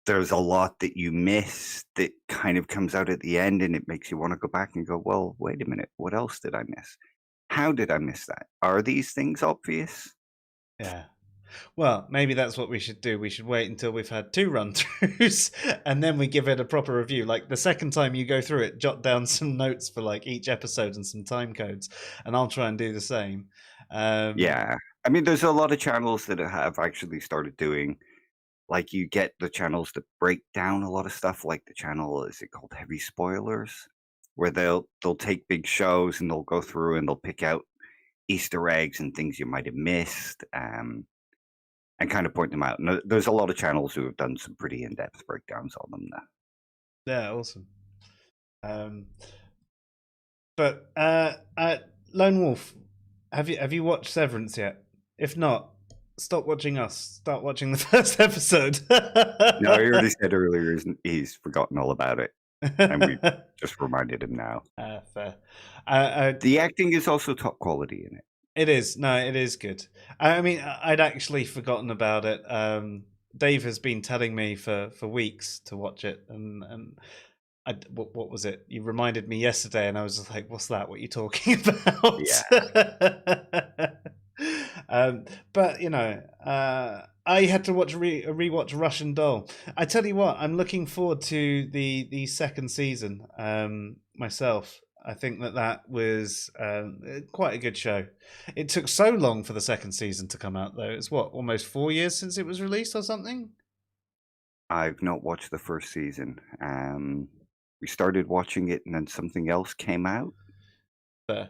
there's a lot that you miss that kind of comes out at the end, and it makes you want to go back and go, well, wait a minute, what else did I miss? How did I miss that? Are these things obvious? Yeah. Well, maybe that's what we should do. We should wait until we've had 2 run-throughs and then we give it a proper review. Like the second time you go through it, jot down some notes for like each episode and some time codes, and I'll try and do the same. Yeah. I mean, there's a lot of channels that have actually started doing, like you get the channels that break down a lot of stuff, like the channel, is it called Heavy Spoilers? Where they'll take big shows and they'll go through and they'll pick out Easter eggs and things you might have missed, and kind of point them out. And there's a lot of channels who have done some pretty in-depth breakdowns on them now. Yeah, awesome. But Lone Wolf, have you watched Severance yet? If not, stop watching us. Start watching the first episode. No, he already said earlier he's forgotten all about it, and we just reminded him now. Fair. The acting is also top quality in it. It is. No, it is good. I mean, I'd actually forgotten about it. Dave has been telling me for weeks to watch it, and what was it? You reminded me yesterday, and I was just like, "What's that? What are you talking about?" Yeah. But you know, I had to watch rewatch Russian Doll. I tell you what, I'm looking forward to the second season myself. I think that was quite a good show. It took so long for the second season to come out, though. It's what, almost 4 years since it was released or something? I've not watched the first season. We started watching it and then something else came out. Fair.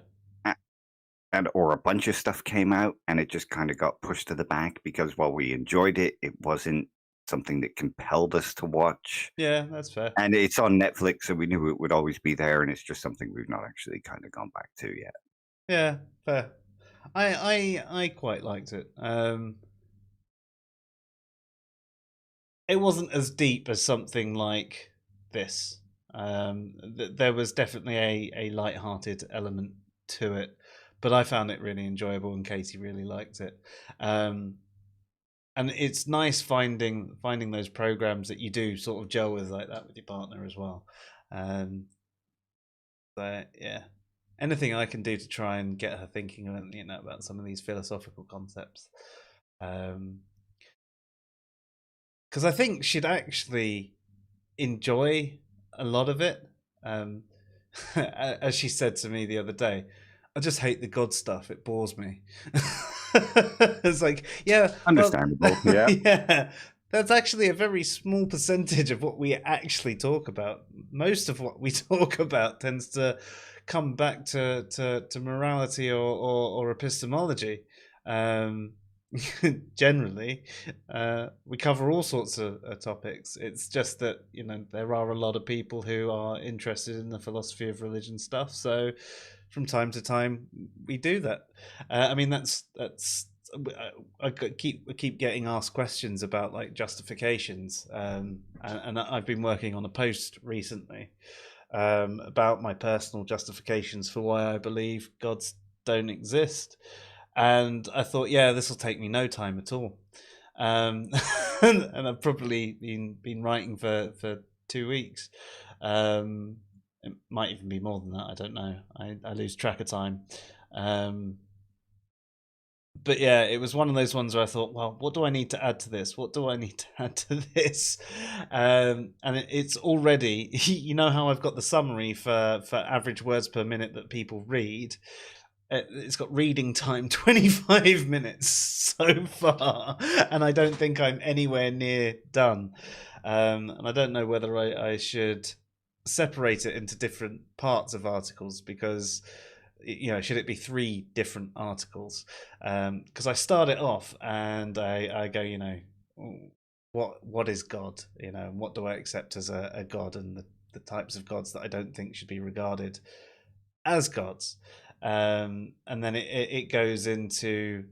Or a bunch of stuff came out and it just kind of got pushed to the back because while we enjoyed it, it wasn't something that compelled us to watch. Yeah, that's fair. And it's on Netflix, so we knew it would always be there, and it's just something we've not actually kind of gone back to yet. Yeah, fair. I quite liked it. It wasn't as deep as something like this. There was definitely a light-hearted element to it, but I found it really enjoyable, and Katie really liked it. And it's nice finding those programs that you do sort of gel with like that with your partner as well. But yeah, anything I can do to try and get her thinking, you know, about some of these philosophical concepts, because I think she'd actually enjoy a lot of it. As she said to me the other day, I just hate the God stuff. It bores me. It's like, yeah, well, Understandable. Yeah. yeah, that's actually a very small percentage of what we actually talk about. Most of what we talk about tends to come back to morality or epistemology. Um, Generally, we cover all sorts of topics. It's just that, there are a lot of people who are interested in the philosophy of religion stuff. So from time to time, we do that. I mean, that's. I keep getting asked questions about like justifications, and I've been working on a post recently about my personal justifications for why I believe gods don't exist. And I thought, yeah, this will take me no time at all. Um, and I've probably been writing for 2 weeks. It might even be more than that. I don't know. I lose track of time. But yeah, it was one of those ones where I thought, well, what do I need to add to this? What do I need to add to this? And it's already, how I've got the summary for average words per minute that people read. It's got reading time 25 minutes so far, and I don't think I'm anywhere near done. And I don't know whether I should separate it into different parts of articles, because should it be 3 different articles? Because I start it off and I go, what is God? What do I accept as a god, and the types of gods that I don't think should be regarded as gods. And then it goes into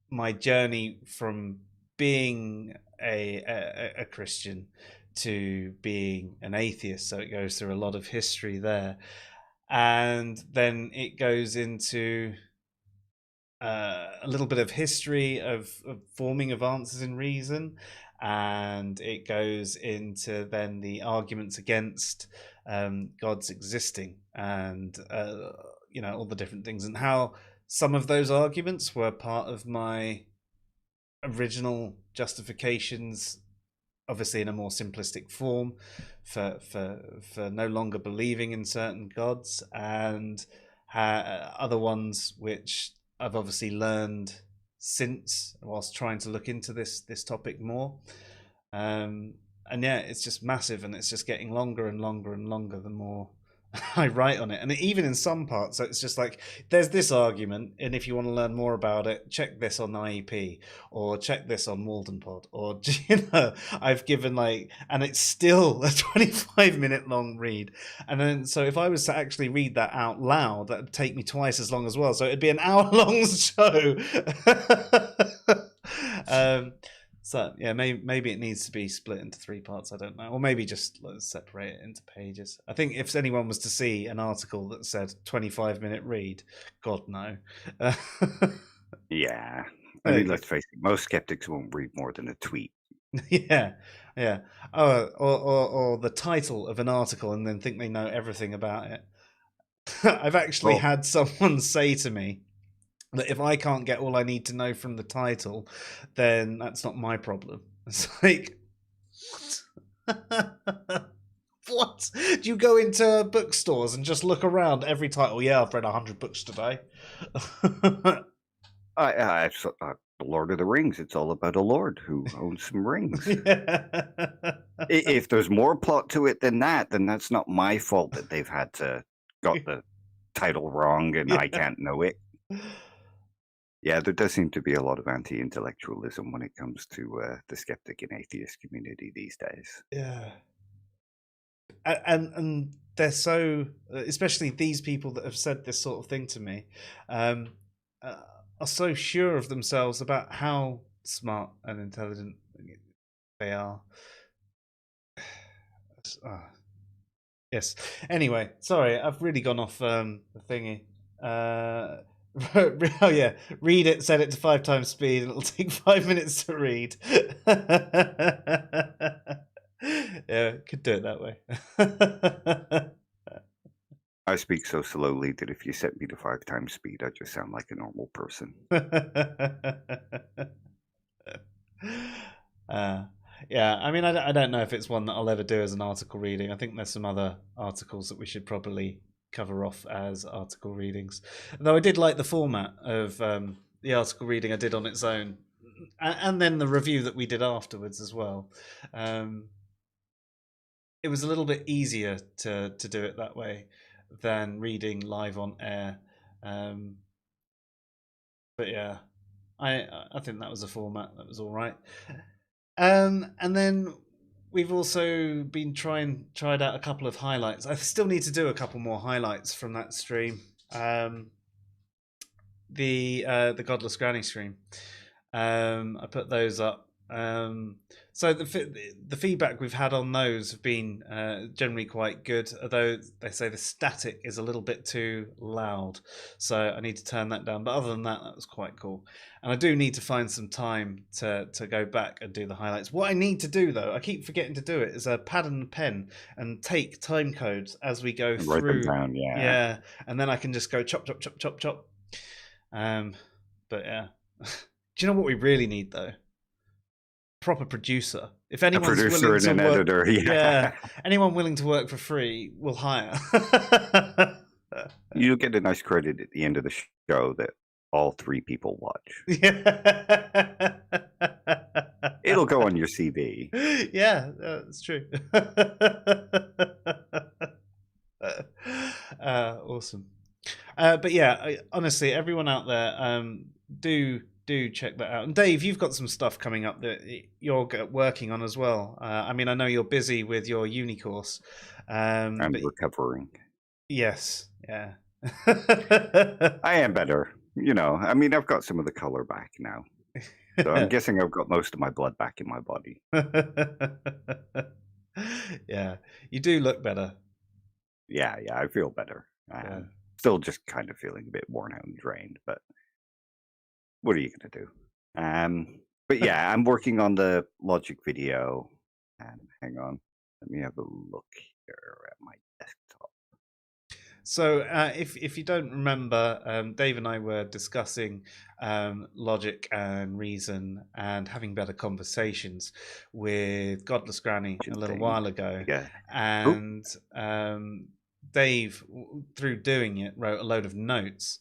my journey from being a Christian to being an atheist. So it goes through a lot of history there. And then it goes into a little bit of history of forming of answers in reason, and it goes into then the arguments against God's existing, and all the different things, and how some of those arguments were part of my original justifications, obviously in a more simplistic form, for no longer believing in certain gods, and other ones which I've obviously learned since, whilst trying to look into this topic more. And yeah, it's just massive, and it's just getting longer and longer and longer the more I write on it. And even in some parts, it's just like, there's this argument, and if you want to learn more about it, check this on IEP, or check this on Waldenpod, or I've given and it's still a 25-minute long read. And then, so if I was to actually read that out loud, that would take me twice as long as well. So it'd be an hour-long show. So yeah, maybe it needs to be split into 3 parts. I don't know, or maybe just let's separate it into pages. I think if anyone was to see an article that said 25-minute read, God no. Yeah, I mean, let's face it, most skeptics won't read more than a tweet. Yeah. Or the title of an article and then think they know everything about it. I've actually had someone say to me that if I can't get all I need to know from the title, then that's not my problem. It's like, what? What? Do you go into bookstores and just look around every title? Yeah, I've read 100 books today. Lord of the Rings, it's all about a lord who owns some rings. If there's more plot to it than that, then that's not my fault that they've had to got the title wrong and I can't know it. Yeah, there does seem to be a lot of anti-intellectualism when it comes to the skeptic and atheist community these days. Yeah. And they're so, especially these people that have said this sort of thing to me, are so sure of themselves about how smart and intelligent they are. Yes. Anyway, sorry, I've really gone off the thingy. Oh yeah, read it, set it to 5 times speed, and it'll take 5 minutes to read. Yeah, could do it that way. I speak so slowly that if you set me to 5 times speed, I just sound like a normal person. Yeah, I mean, I don't know if it's one that I'll ever do as an article reading. I think there's some other articles that we should probably cover off as article readings. Though I did like the format of the article reading I did on its own, and then the review that we did afterwards as well. It was a little bit easier to do it that way than reading live on air. But yeah, I think that was a format that was all right. And then we've also been tried out a couple of highlights. I still need to do a couple more highlights from that stream. The Godless Granny stream. I put those up. So the feedback we've had on those have been generally quite good, although they say the static is a little bit too loud, so I need to turn that down. But other than that, that was quite cool. And I do need to find some time to go back and do the highlights. What I need to do, though, I keep forgetting to do it, is a pad and a pen and take time codes as we go And through. write them down, Yeah, and then I can just go chop, chop, chop, chop, chop. But yeah. Do you know what we really need, though? Proper producer. If anyone's a producer willing to and an work, editor, yeah. Anyone willing to work for free, we'll hire. You'll get a nice credit at the end of the show that all 3 people watch. Yeah. It'll go on your CV. Yeah, that's true. Awesome. But yeah, honestly, everyone out there, do check that out. And Dave, you've got some stuff coming up that you're working on as well. I mean, I know you're busy with your uni course. I'm recovering. Yes, yeah. I am better. I mean, I've got some of the color back now. So I'm guessing I've got most of my blood back in my body. Yeah, you do look better. Yeah, I feel better. Yeah. Still just kind of feeling a bit worn out and drained, but what are you going to do? But yeah, I'm working on the Logic video. Hang on, let me have a look here at my desktop. So if you don't remember, Dave and I were discussing logic and reason and having better conversations with Godless Granny a little while ago. Yeah. And Dave, through doing it, wrote a load of notes.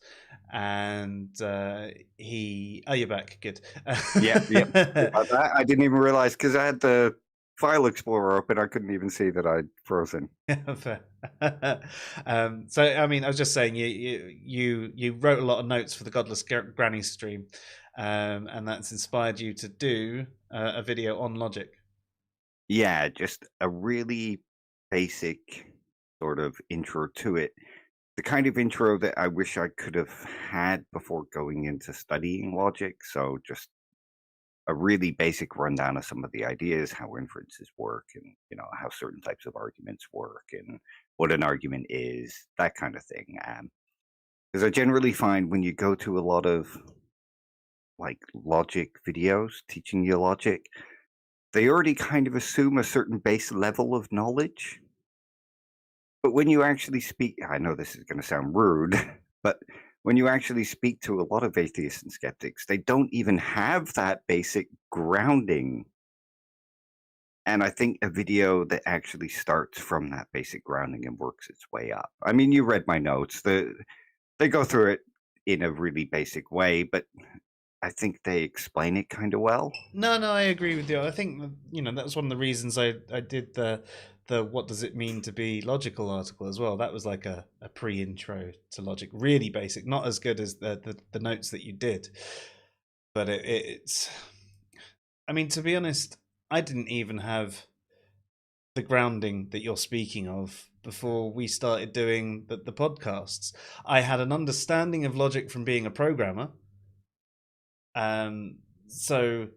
And you're back. Good. Yeah. I didn't even realize because I had the file explorer open. I couldn't even see that I'd frozen. Yeah, fair. So I mean, I was just saying, you wrote a lot of notes for the Godless Granny stream, and that's inspired you to do a video on logic. Yeah, just a really basic sort of intro to it. The kind of intro that I wish I could have had before going into studying logic. So just a really basic rundown of some of the ideas, how inferences work, and how certain types of arguments work, and what an argument is, that kind of thing. Because I generally find when you go to a lot of like logic videos teaching you logic, they already kind of assume a certain base level of knowledge. But when you actually speak, I know this is going to sound rude, but when you actually speak to a lot of atheists and skeptics, they don't even have that basic grounding. And I think a video that actually starts from that basic grounding and works its way up. I mean, you read my notes. They go through it in a really basic way, but I think they explain it kind of well. No, I agree with you. I think that was one of the reasons I did the what does it mean to be logical article as well. That was like a pre-intro to logic, really basic, not as good as the notes that you did, but it's. I mean, to be honest, I didn't even have the grounding that you're speaking of before we started doing the podcasts. I had an understanding of logic from being a programmer. So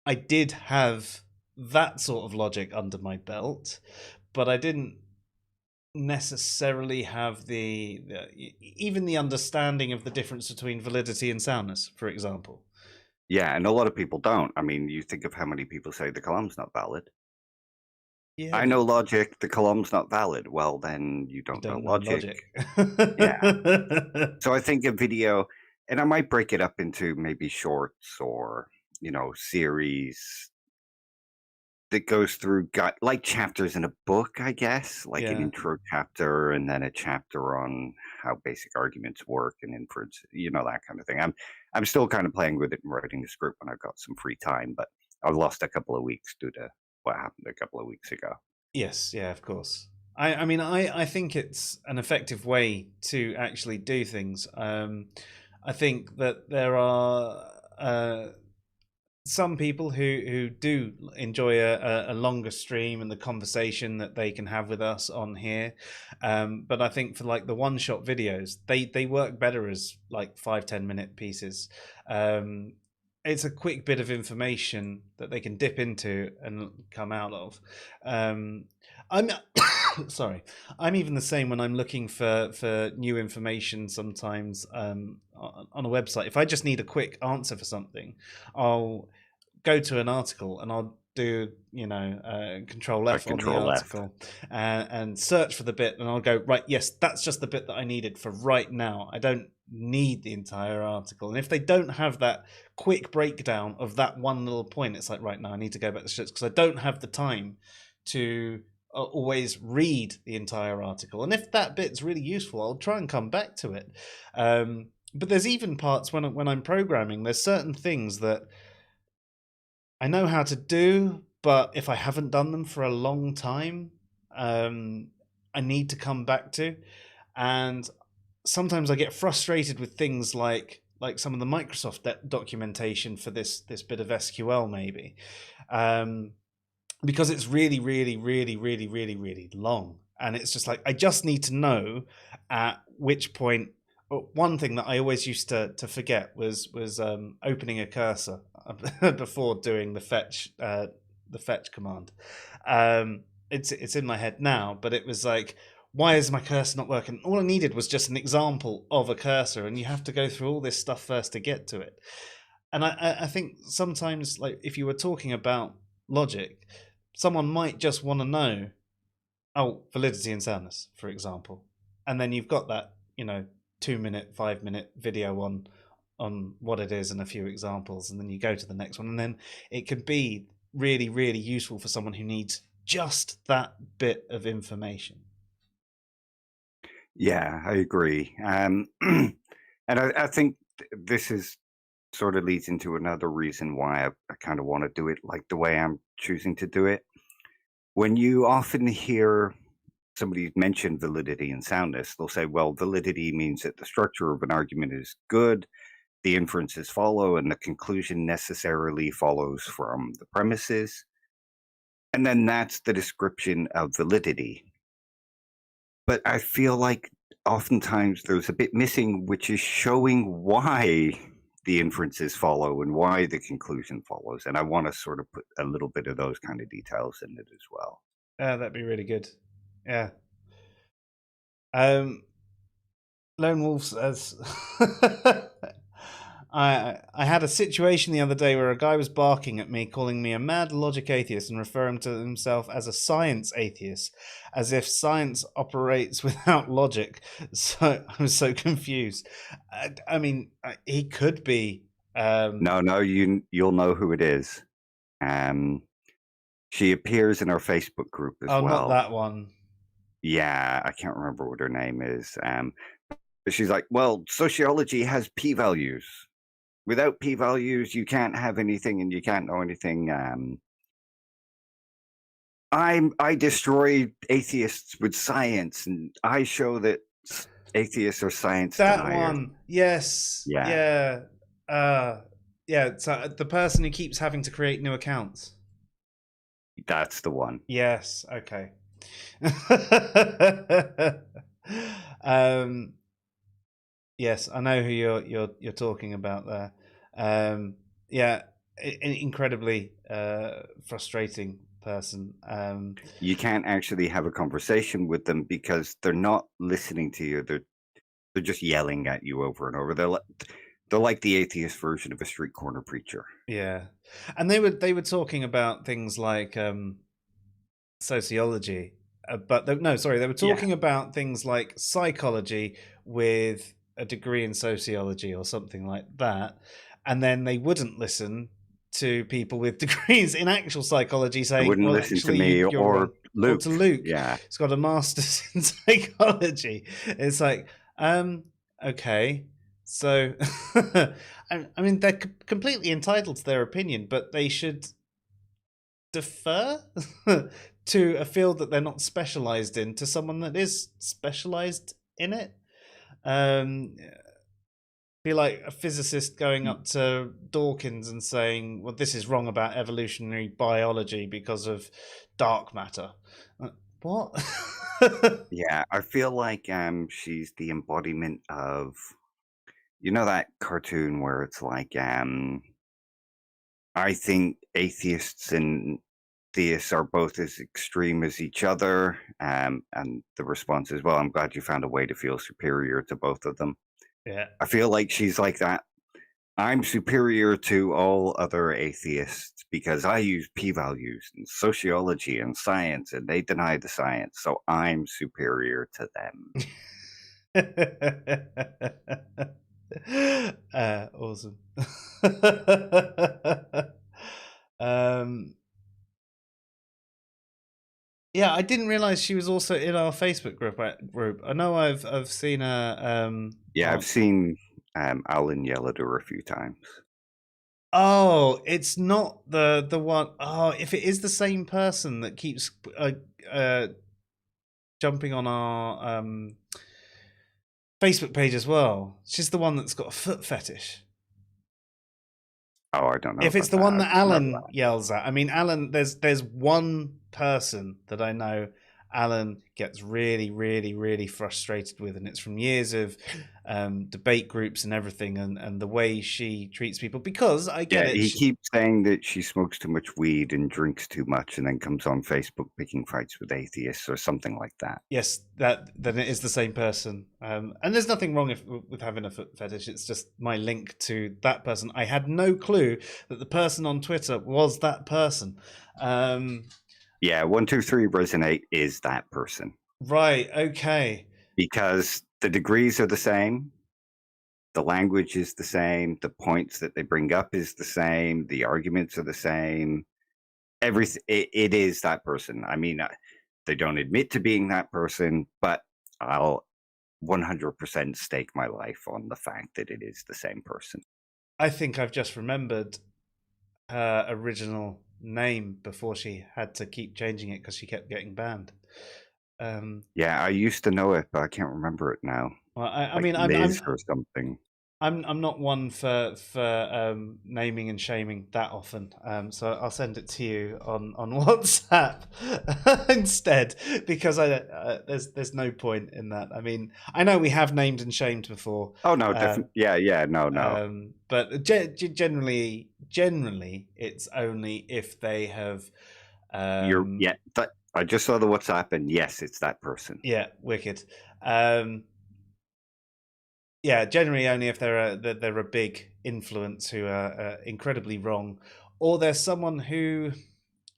I did have that sort of logic under my belt, but I didn't necessarily have even the understanding of the difference between validity and soundness, for example. Yeah, and a lot of people don't. I mean, you think of how many people say the Kalam's not valid. Yeah, I know logic, the Kalam's not valid. Well, then you don't know logic. Yeah. So I think a video, and I might break it up into maybe shorts or, series. that goes through like chapters in a book, I guess, like an Yeah. intro chapter and then a chapter on how basic arguments work and inference, that kind of thing. I'm still kind of playing with it and writing the script when I've got some free time, but I've lost a couple of weeks due to what happened a couple of weeks ago. Yes, yeah, of course. I mean, I think it's an effective way to actually do things. I think that there are some people who do enjoy a longer stream and the conversation that they can have with us on here, but I think for like the one shot videos, they work better as like 5-10 minute pieces. It's a quick bit of information that they can dip into and come out of. I'm sorry, I'm even the same when I'm looking for new information sometimes, on a website. If I just need a quick answer for something, I'll go to an article and I'll do control F on the Control F. article, and search for the bit, and I'll go, right, yes, that's just the bit that I needed for right now. I don't need the entire article. And if they don't have that quick breakdown of that one little point, it's like, right, now I need to go back to shits because I don't have the time to always read the entire article. And if that bit's really useful, I'll try and come back to it. But there's even parts when I'm programming, there's certain things that I know how to do, but if I haven't done them for a long time, I need to come back to. And sometimes I get frustrated with things like some of the Microsoft documentation for this bit of SQL, maybe, because it's really, really, really, really, really, really long, and it's just like I just need to know at which point. One thing that I always used to forget was opening a cursor before doing the fetch command. It's in my head now, but it was like, why is my cursor not working? All I needed was just an example of a cursor, and you have to go through all this stuff first to get to it. And I think sometimes, like, if you were talking about logic, someone might just want to know, validity and soundness, for example, and then you've got that 2-minute, 5-minute video on what it is and a few examples, and then you go to the next one, and then it could be really, really useful for someone who needs just that bit of information. Yeah, I agree. And I think this is sort of leads into another reason why I kind of want to do it like the way I'm choosing to do it. When you often hear somebody mention validity and soundness, they'll say, well, validity means that the structure of an argument is good, the inferences follow, and the conclusion necessarily follows from the premises. And then that's the description of validity. But I feel like oftentimes there's a bit missing, which is showing why the inferences follow and why the conclusion follows. And I want to sort of put a little bit of those kind of details in it as well. That'd be really good. Yeah. Lone Wolf says, I had a situation the other day where a guy was barking at me, calling me a mad logic atheist and referring to himself as a science atheist, as if science operates without logic. So I was so confused. I mean, he could be. No, you'll know who it is. She appears in our Facebook group as well. Not that one. Yeah, I can't remember what her name is. But she's like, well, sociology has p-values. Without p-values, you can't have anything and you can't know anything. I destroy atheists with science, and I show that atheists are science deniers. That one, yes, yeah. So the person who keeps having to create new accounts. That's the one. Yes. Okay. Yes, I know who you're talking about there. Yeah, an incredibly frustrating person. You can't actually have a conversation with them because they're not listening to you. They're just yelling at you over and over. They're like the atheist version of a street corner preacher. Yeah, and they were talking about things like sociology, but they were talking about things like psychology with a degree in sociology or something like that, and then they wouldn't listen to people with degrees in actual psychology, They saying, wouldn't "Well, listen to actually, me you're wrong," or or Luke. to Luke, Yeah. who's got a master's in psychology. It's like, okay, so I mean, they're completely entitled to their opinion, but they should defer to a field that they're not specialized in to someone that is specialized in it. Be like a physicist going up to Dawkins and saying, "Well, this is wrong about evolutionary biology because of dark matter." What? Yeah, I feel like she's the embodiment of, you know, that cartoon where it's like I think atheists and theists are both as extreme as each other, and the response is, "Well, I'm glad you found a way to feel superior to both of them." Yeah. I feel like she's like that. I'm superior to all other atheists because I use p-values and sociology and science, and they deny the science, so I'm superior to them. Awesome. um, yeah, I didn't realize she was also in our Facebook group. I know I've seen her. Yeah, I've seen Alan yell at her a few times. Oh, it's not the one. Oh, if it is the same person that keeps uh, jumping on our Facebook page as well, she's the one that's got a foot fetish. Oh, I don't know If it's about the that. one I that didn't know Alan that. yells at, I mean, Alan, there's one person that I know Alan gets really, really, really frustrated with, and it's from years of debate groups and everything, and the way she treats people. Because I get Yeah, it, he keeps saying that she smokes too much weed and drinks too much, and then comes on Facebook picking fights with atheists or something like that. yes, that then it is the same person, and there's nothing wrong with having a foot fetish. It's just my link to that person. I had no clue that the person on Twitter was that person. Yeah, 123 resonate is that person Right. Okay. because the degrees are the same, the language is the same, the points that they bring up is the same, the arguments are the same. Everything it is that person. I mean, they don't admit to being that person, but I'll 100% stake my life on the fact that it is the same person. I think I've just remembered her original name before she had to keep changing it because she kept getting banned. Yeah, I used to know it, but I can't remember it now. Well, I Like mean, Liz or something. I'm not one for naming and shaming that often, so I'll send it to you on WhatsApp instead, because there's no point in that. I mean, I know we have named and shamed before, Oh no, definitely. Yeah, no. but generally it's only if they have, You're um, yeah. I just saw the WhatsApp, and yes, it's that person. yeah, wicked. Yeah, generally only if they're a big influence who are incredibly wrong, or there's someone who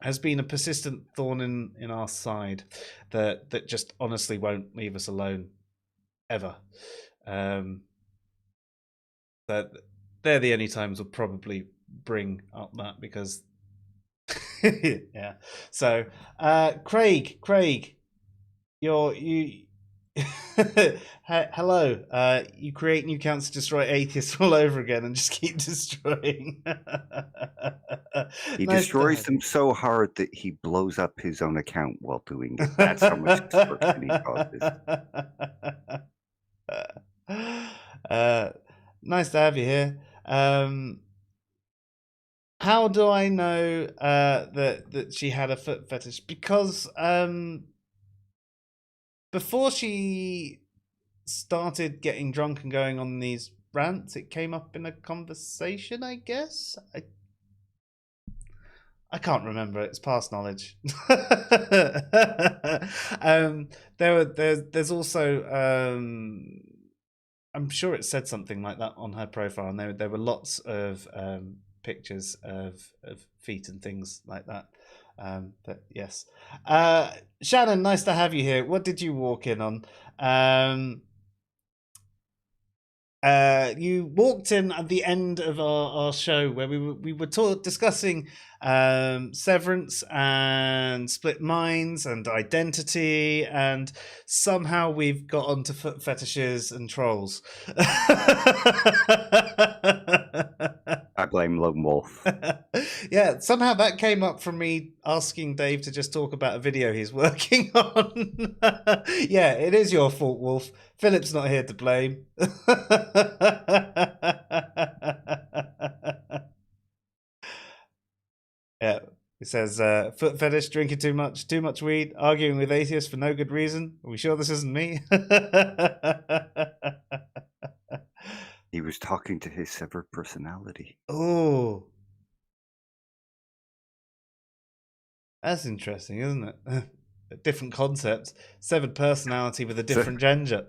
has been a persistent thorn in our side that just honestly won't leave us alone ever. That they're the only times we'll probably bring up that, because yeah. So Craig, you hello. You create new accounts to destroy atheists all over again and just keep destroying. He Nice to destroys have them so hard that he blows up his own account while doing it. That's how much destruction he causes. you. Nice to have you here. How do I know that she had a foot fetish? Because before she started getting drunk and going on these rants, it came up in a conversation, I guess. I can't remember. It's past knowledge. There's also I'm sure it said something like that on her profile, and there were lots of pictures of feet and things like that. But yes, Shannon, nice to have you here. What did you walk in on? You walked in at the end of our show where we were discussing Severance and split minds and identity, and somehow we've got onto foot fetishes and trolls. I blame Lone Wolf. Yeah, somehow that came up from me asking Dave to just talk about a video he's working on. Yeah, it is your fault, Wolf. Philip's not here to blame. Yeah, it says foot fetish, drinking too much weed, arguing with atheists for no good reason. Are we sure this isn't me? He was talking to his severed personality. Oh, that's interesting, isn't it? A different concept, severed personality with a different gender.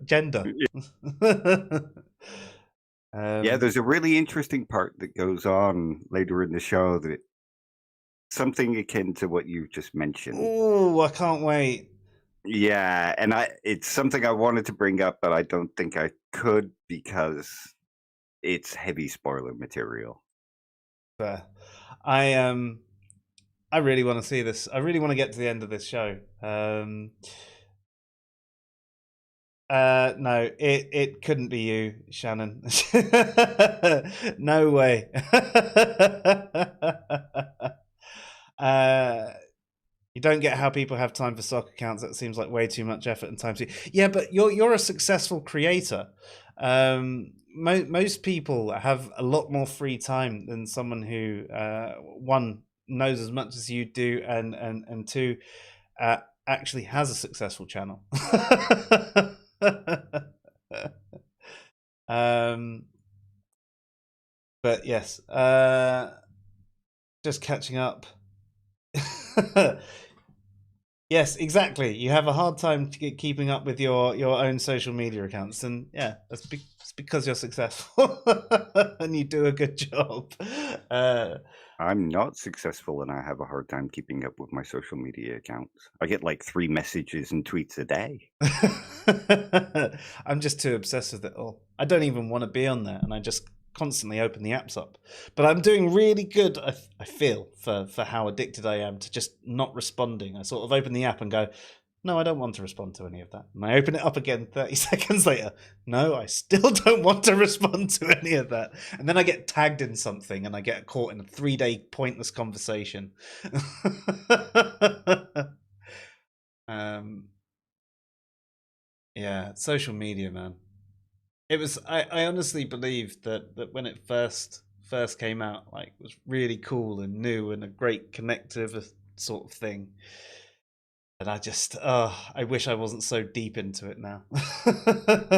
Yeah, there's a really interesting part that goes on later in the show that something akin to what you just mentioned. Oh, I can't wait. Yeah, and it's something I wanted to bring up, but I don't think I could because it's heavy spoiler material. Fair. I really want to see this. I really want to get to the end of this show. No, it couldn't be you, Shannon. No way. You don't get how people have time for soccer accounts. That seems like way too much effort and time to. Yeah, but you're a successful creator. Most people have a lot more free time than someone who one knows as much as you do, and two actually has a successful channel. But yes, just catching up. Yes, exactly. You have a hard time keeping up with your own social media accounts, and yeah, it's because you're successful and you do a good job. I'm not successful, and I have a hard time keeping up with my social media accounts. I get like 3 messages and tweets a day. I'm just too obsessed with it all. I don't even want to be on there, and I just constantly open the apps up. But I'm doing really good, I feel, for how addicted I am to just not responding. I sort of open the app and go, no, I don't want to respond to any of that. And I open it up again 30 seconds later. No, I still don't want to respond to any of that. And then I get tagged in something and I get caught in a 3-day pointless conversation. Yeah, social media, man. It was. I honestly believe that when it first came out, like, it was really cool and new and a great connective sort of thing. And I just, I wish I wasn't so deep into it now.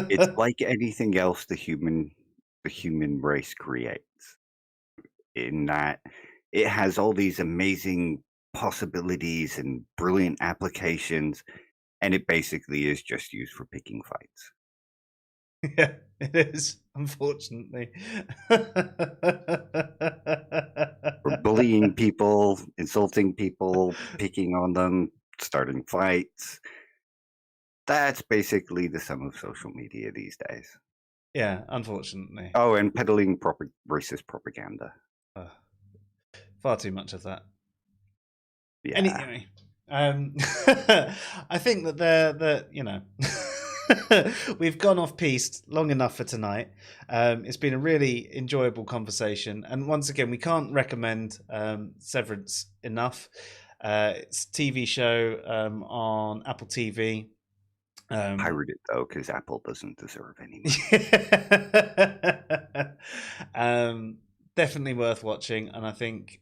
It's like anything else the human race creates, in that it has all these amazing possibilities and brilliant applications, and it basically is just used for picking fights. Yeah, it is, unfortunately. For bullying people, insulting people, picking on them, starting fights. That's basically the sum of social media these days. Yeah, unfortunately. Oh, and peddling racist propaganda. Far too much of that. Yeah. Anyway, I think that we've gone off piste long enough for tonight. It's been a really enjoyable conversation, and once again, we can't recommend Severance enough. It's a TV show on Apple TV. Pirate it though, because Apple doesn't deserve any money. Definitely worth watching, and I think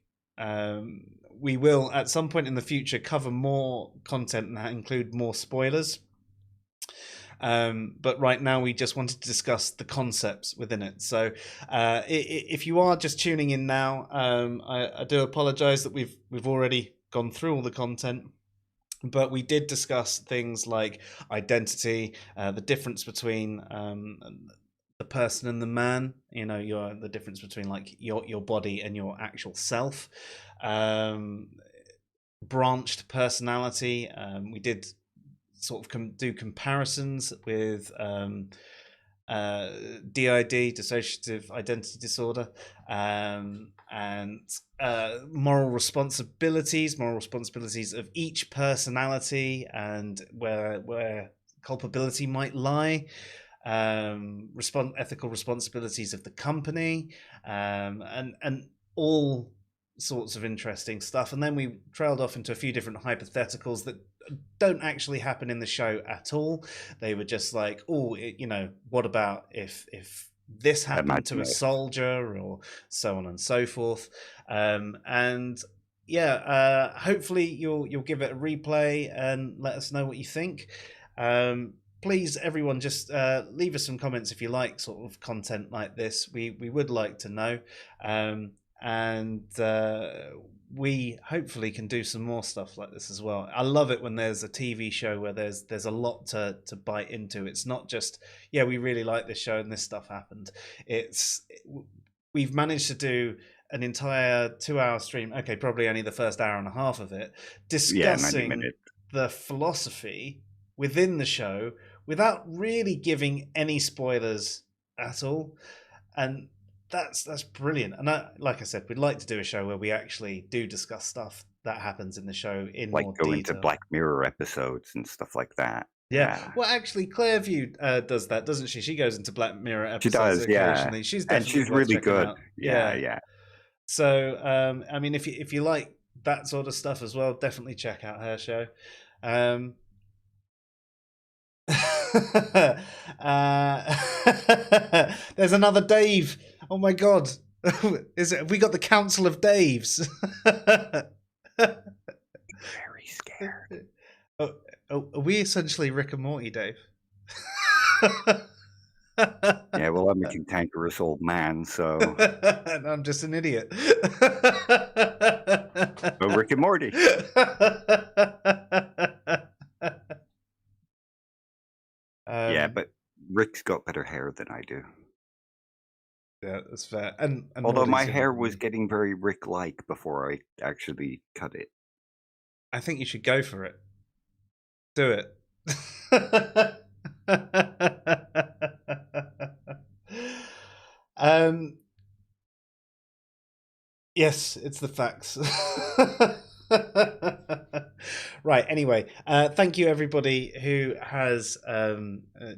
we will at some point in the future cover more content and include more spoilers. But right now we just wanted to discuss the concepts within it. So if you are just tuning in now, I do apologize that we've already gone through all the content. But we did discuss things like identity, the difference between the person and the man. You know, the difference between like your body and your actual self. Branched personality. We did sort of do comparisons with DID, dissociative identity disorder, and moral responsibilities of each personality, and where culpability might lie, ethical responsibilities of the company, and all sorts of interesting stuff. And then we trailed off into a few different hypotheticals that don't actually happen in the show at all. They were just like, oh, what about if this happened to a soldier, or so on and so forth. And yeah, hopefully you'll give it a replay and let us know what you think. Please, everyone, just leave us some comments if you like sort of content like this. We would like to know. And we hopefully can do some more stuff like this as well. I love it when there's a TV show where there's a lot to bite into. It's not just, yeah, we really like this show and this stuff happened. We've managed to do an entire 2-hour stream, okay, probably only the first hour and a half of it, discussing the philosophy within the show without really giving any spoilers at all. And that's brilliant. And like I said, we'd like to do a show where we actually do discuss stuff that happens in the show in more detail. Like go into Black Mirror episodes and stuff like that. Yeah. Well, actually, Clairview does that, doesn't she? She goes into Black Mirror episodes. She does, occasionally. Yeah. She's definitely and she's really good. Out. Yeah. So, I mean, if you like that sort of stuff as well, definitely check out her show. There's another Dave. Oh my god. Have we got the Council of Daves? Very scared. Oh, are we essentially Rick and Morty, Dave? Yeah, well, I'm a cantankerous old man, so... I'm just an idiot. Oh, Rick and Morty. Yeah, but Rick's got better hair than I do. Yeah, that's fair. And although my hair was getting very Rick-like before I actually cut it. I think you should go for it. Do it. Yes, it's the facts. Right, anyway, thank you everybody who has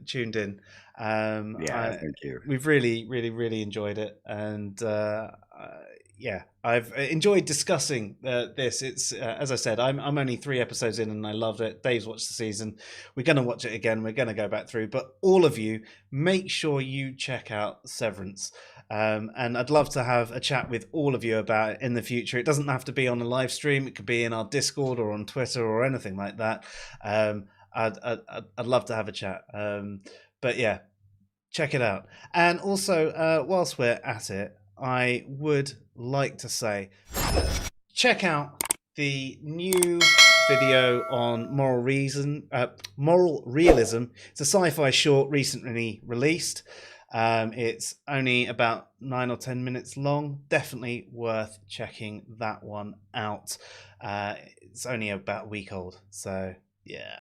tuned in. Thank you. We've really enjoyed it, and yeah, I've enjoyed discussing this. It's as I said, I'm only 3 episodes in and I loved it. Dave's watched the season. We're going to watch it again. We're going to go back through, but all of you, make sure you check out Severance. And I'd love to have a chat with all of you about it in the future. It doesn't have to be on a live stream. It could be in our Discord or on Twitter or anything like that. I'd love to have a chat. But yeah, check it out. And also, whilst we're at it, I would like to say, check out the new video on moral realism. It's a sci-fi short recently released. It's only about 9 or 10 minutes long. Definitely worth checking that one out. It's only about a week old, so yeah.